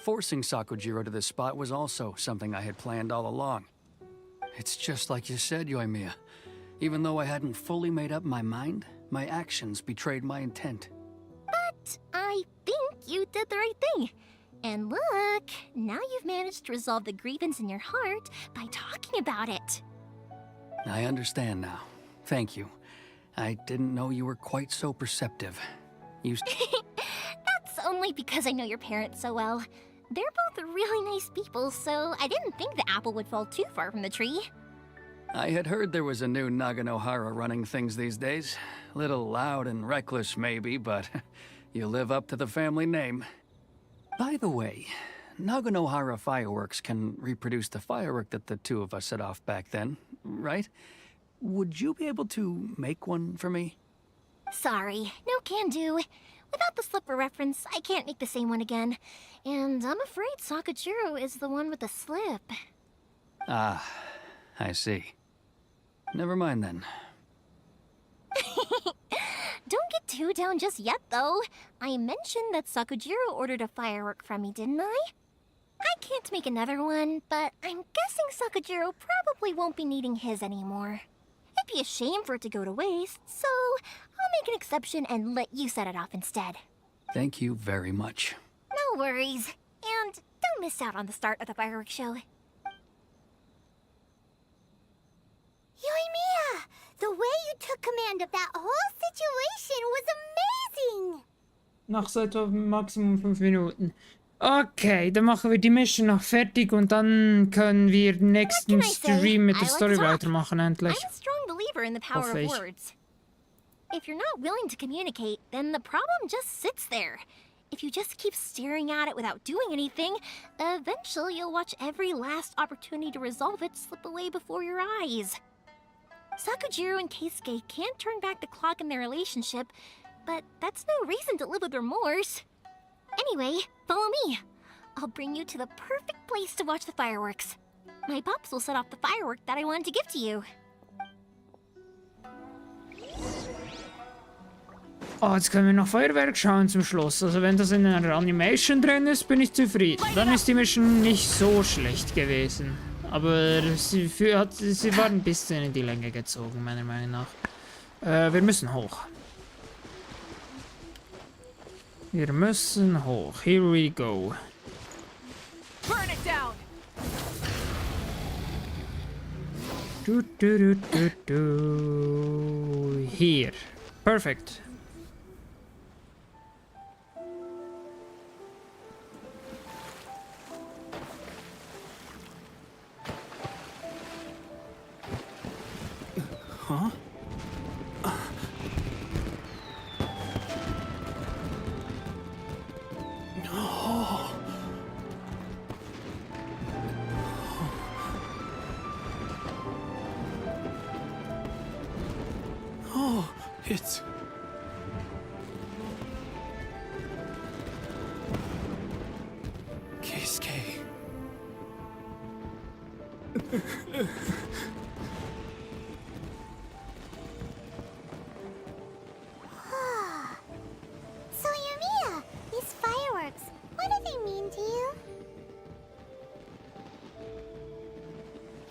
Forcing Sakujiro to this spot was also something I had planned all along. It's just like you said, Yoimiya. Even though I hadn't fully made up my mind, my actions betrayed my intent. But I think you did the right thing. And look, now you've managed to resolve the grievance in your heart by talking about it. I understand now. Thank you. I didn't know you were quite so perceptive. You... That's only because I know your parents so well. They're both really nice people, so I didn't think the apple would fall too far from the tree. I had heard there was a new Naganohara running things these days. Little loud and reckless, maybe, but you live up to the family name. By the way, Naganohara Fireworks can reproduce the firework that the two of us set off back then, right? Would you be able to make one for me? Sorry, no can do. Without the slipper reference, I can't make the same one again. And I'm afraid Sakujiro is the one with the slip. Ah, I see. Never mind then. Don't get too down just yet, though. I mentioned that Sakujiro ordered a firework from me, didn't I? I can't make another one, but I'm guessing Sakujiro probably won't be needing his anymore. It'd be a shame for it to go to waste, so I'll make an exception and let you set it off instead. Thank you very much. No worries. And don't miss out on the start of the fireworks show. Yoimiya! The way you took command of that whole situation was amazing! Noch seit Maximum 5 Minuten. Okay, dann machen wir die Mission noch fertig und dann können wir den nächsten Stream mit der Story weitermachen, endlich. I'm a strong believer in the power of words. If you're not willing to communicate, then the problem just sits there. If you just keep staring at it without doing anything, eventually you'll watch every last opportunity to resolve it slip away before your eyes. Sakujiro and Keisuke can't turn back the clock in their relationship, but that's no reason to live with remorse. Anyway, follow me. I'll bring you to the perfect place to watch the fireworks. My pops will set off the firework that I wanted to give to you. Oh, jetzt können wir noch Feuerwerk schauen zum Schluss. Also wenn das in einer Animation drin ist, bin ich zufrieden. Dann ist die Mission nicht so schlecht gewesen. Aber sie war ein bisschen in die Länge gezogen, meiner Meinung nach. Wir müssen hoch. Wir müssen hoch. Here we go. Burn it down. Here. Perfect. Huh? Oh, it's... Keisuke. So, Yoimiya, these fireworks, what do they mean to you?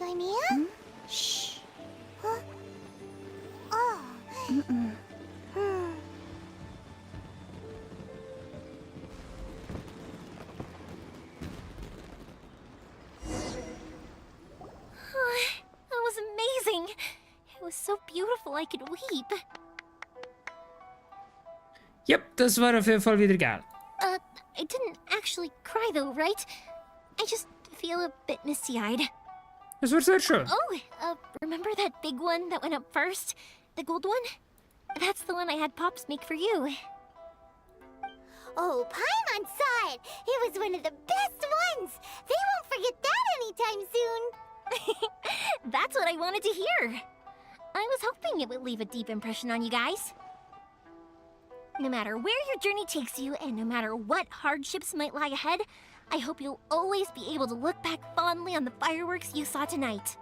Yoimiya? Shh. Huh? Oh. That was amazing. It was so beautiful I could weep. Yep, das war auf jeden Fall wieder geil. I didn't actually cry though, right? I just feel a bit misty-eyed. Das war sehr schön. Oh, remember that big one that went up first? The gold one? That's the one I had Pops make for you. Oh, Paimon saw it! It was one of the best ones! They won't forget that anytime soon! That's what I wanted to hear. I was hoping it would leave a deep impression on you guys. No matter where your journey takes you, and no matter what hardships might lie ahead, I hope you'll always be able to look back fondly on the fireworks you saw tonight.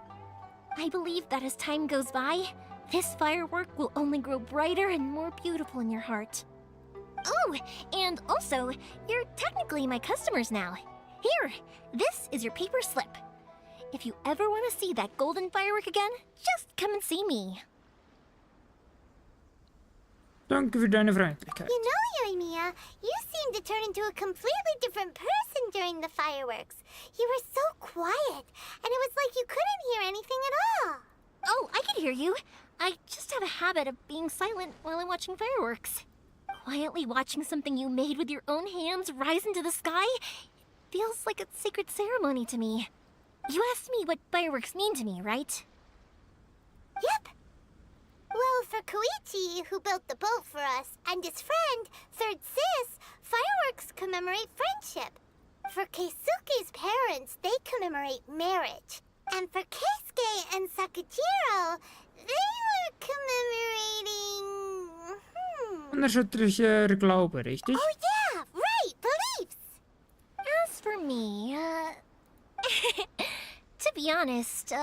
I believe that as time goes by, this firework will only grow brighter and more beautiful in your heart. Oh, and also, you're technically my customers now. Here, this is your paper slip. If you ever want to see that golden firework again, just come and see me. Danke für deine Freundlichkeit. You know, Yoimiya, you seemed to turn into a completely different person during the fireworks. You were so quiet, and it was like you couldn't hear anything at all. Oh, I can hear you. I just have a habit of being silent while I'm watching fireworks. Quietly watching something you made with your own hands rise into the sky feels like a sacred ceremony to me. You asked me what fireworks mean to me, right? Yep. Well, for Koichi, who built the boat for us, and his friend, Third Sis, fireworks commemorate friendship. For Keisuke's parents, they commemorate marriage. And for Keisuke and Sakajiro, they were commemorating... Unerschütterlicher Glaube, richtig? Oh yeah, right, beliefs! As for me, to be honest,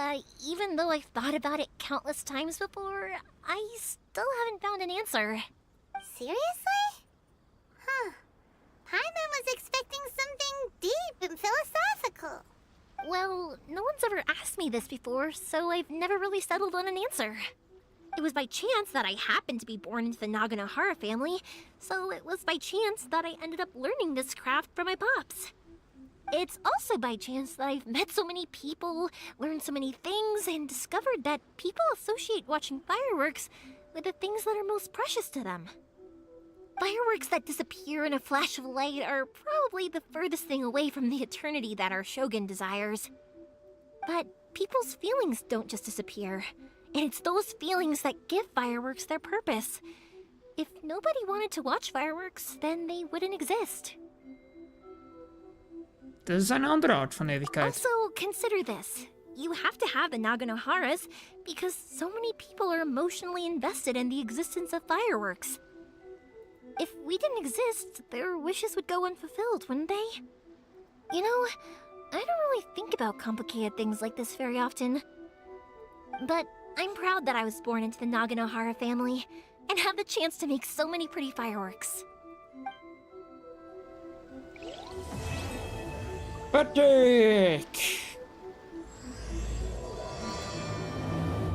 even though I've thought about it countless times before, I still haven't found an answer. Seriously? Huh. Paimon was expecting something deep and philosophical. Well, no one's ever asked me this before, so I've never really settled on an answer. It was by chance that I happened to be born into the Naganohara family, so it was by chance that I ended up learning this craft from my pops. It's also by chance that I've met so many people, learned so many things, and discovered that people associate watching fireworks with the things that are most precious to them. Fireworks that disappear in a flash of light are probably the furthest thing away from the eternity that our shogun desires. But people's feelings don't just disappear, and it's those feelings that give fireworks their purpose. If nobody wanted to watch fireworks, then they wouldn't exist. Das ist eine andere Art von Ewigkeit. Also, consider this. You have to have the Naganoharas because so many people are emotionally invested in the existence of fireworks. If we didn't exist, their wishes would go unfulfilled, wouldn't they? You know, I don't really think about complicated things like this very often. But I'm proud that I was born into the Naganohara family and have the chance to make so many pretty fireworks. Fertig!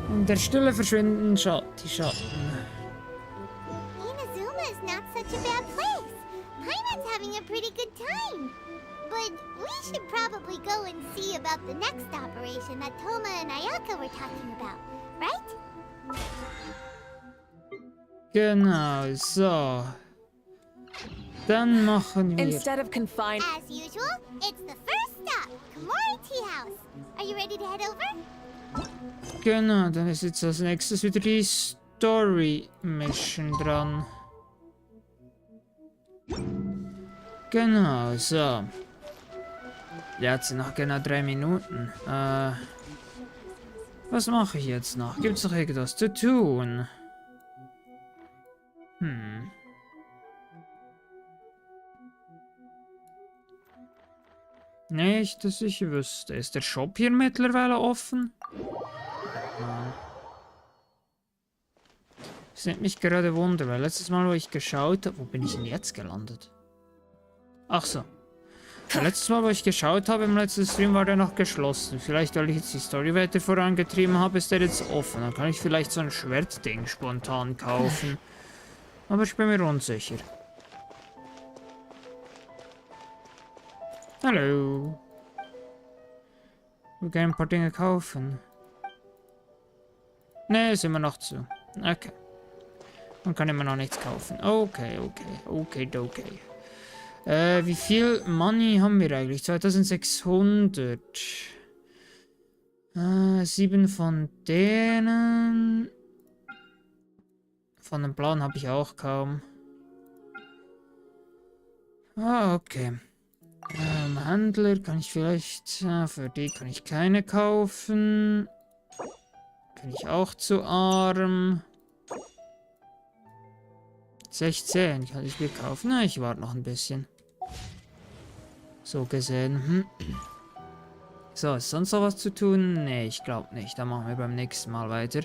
In der Stille verschwinden die Schatten. Inazuma is not such a bad place. Paimon's having a pretty good time. But we should probably go and see about the next operation that Toma and Ayaka were talking about, right? Genau, so. Dann machen wir... Instead of confined... As usual, it's the first stop, Komori Tea House. Are you ready to head over? Genau, dann ist jetzt als nächstes wieder die Story Mission dran. Genau, so. Jetzt sind noch genau 3 Minuten. Was mache ich jetzt noch? Gibt es noch irgendwas zu tun? Nicht, dass ich wüsste. Ist der Shop hier mittlerweile offen? Das nimmt mich gerade Wunder, weil letztes Mal, wo ich geschaut habe... Wo bin ich denn jetzt gelandet? Ach so. Letztes Mal, wo ich geschaut habe im letzten Stream, war der noch geschlossen. Vielleicht, weil ich jetzt die Story weiter vorangetrieben habe, ist der jetzt offen. Dann kann ich vielleicht so ein Schwertding spontan kaufen. Aber ich bin mir unsicher. Hallo. Ich will gerne ein paar Dinge kaufen. Ne, ist immer noch zu. Okay. Man kann immer noch nichts kaufen. Okay. Wie viel Money haben wir eigentlich? 2600. 7 von denen. Von dem Plan habe ich auch kaum. Okay. Händler kann ich vielleicht... für die kann ich keine kaufen. Bin ich auch zu arm. 16 kann ich mir kaufen. Na, ich warte noch ein bisschen. So gesehen. So, ist sonst noch was zu tun? Nee, ich glaube nicht. Dann machen wir beim nächsten Mal weiter.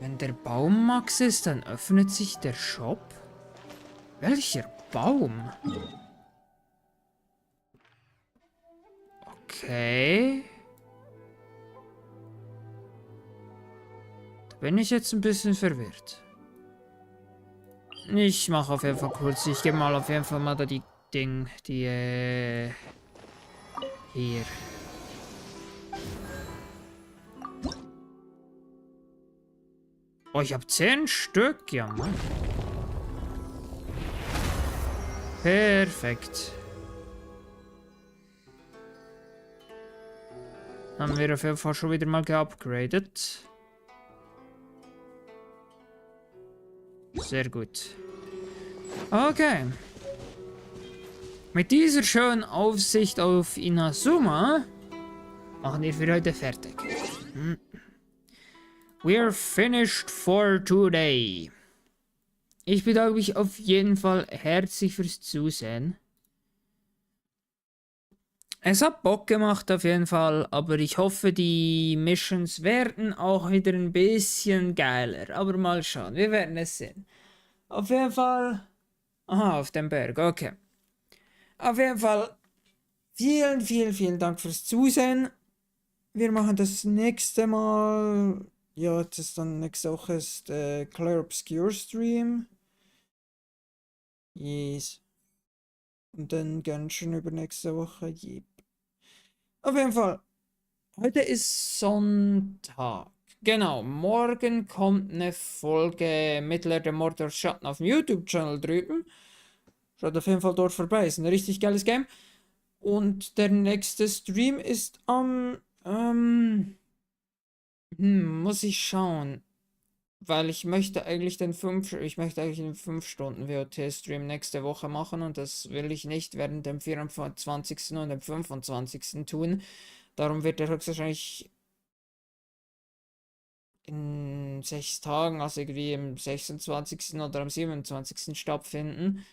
Wenn der Baum max ist, dann öffnet sich der Shop? Welcher Baum? Okay. Da bin ich jetzt ein bisschen verwirrt. Ich mache auf jeden Fall kurz. Ich gebe mal auf jeden Fall mal da die hier. Oh, ich habe 10 Stück. Ja, Mann. Perfekt. Haben wir auf jeden Fall schon wieder mal geupgradet. Sehr gut. Okay. Mit dieser schönen Aufsicht auf Inazuma machen wir für heute fertig. We're finished for today. Ich bedanke mich auf jeden Fall herzlich fürs Zusehen. Es hat Bock gemacht auf jeden Fall, aber ich hoffe, die Missions werden auch wieder ein bisschen geiler. Aber mal schauen, wir werden es sehen. Auf jeden Fall... Aha, auf dem Berg, okay. Auf jeden Fall, vielen Dank fürs Zusehen. Wir machen das nächste Mal... Ja, das ist dann nächste Woche ist Clear Obscure Stream. Yes. Und dann Genshin übernächste Woche. Yep. Auf jeden Fall. Heute ist Sonntag. Genau, morgen kommt eine Folge Mittler der Mordor Schatten auf dem YouTube-Channel drüben. Schaut auf jeden Fall dort vorbei. Ist ein richtig geiles Game. Und der nächste Stream ist am... muss ich schauen. Weil ich möchte eigentlich den 5 Stunden WOT-Stream nächste Woche machen und das will ich nicht während dem 24. und dem 25. tun. Darum wird er höchstwahrscheinlich in 6 Tagen, also irgendwie am 26. oder am 27. stattfinden.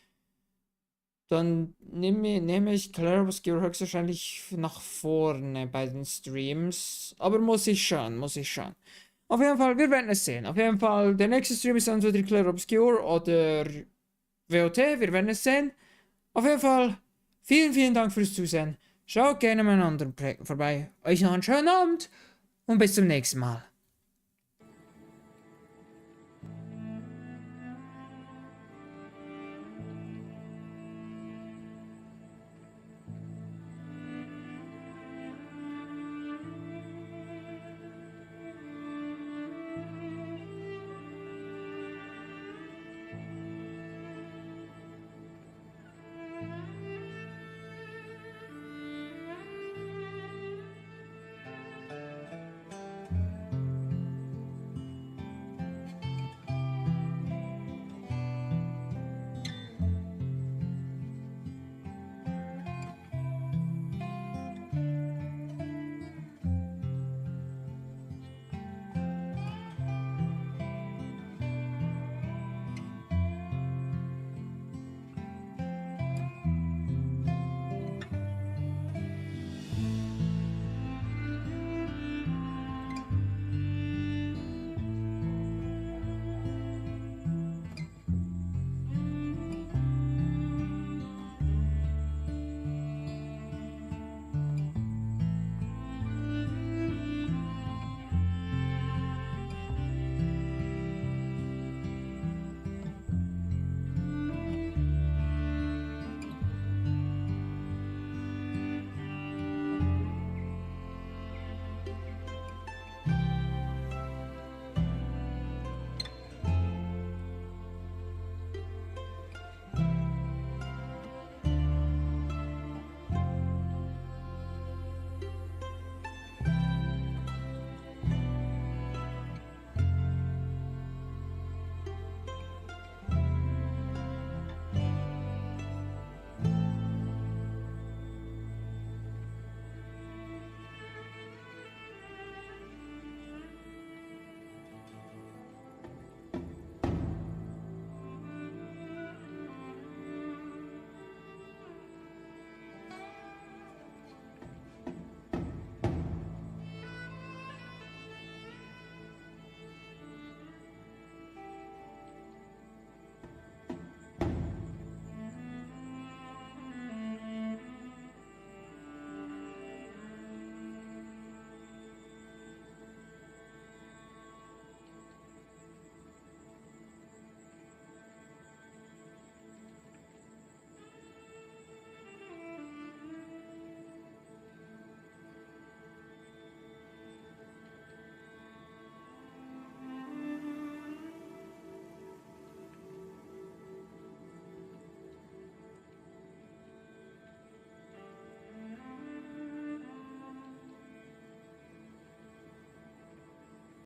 Dann nehme ich Clear Obscure höchstwahrscheinlich nach vorne bei den Streams. Aber muss ich schauen. Auf jeden Fall, wir werden es sehen. Auf jeden Fall, der nächste Stream ist entweder Clear Obscure oder WOT. Wir werden es sehen. Auf jeden Fall, vielen Dank fürs Zusehen. Schaut gerne mal in anderen Projekten vorbei. Euch noch einen schönen Abend und bis zum nächsten Mal.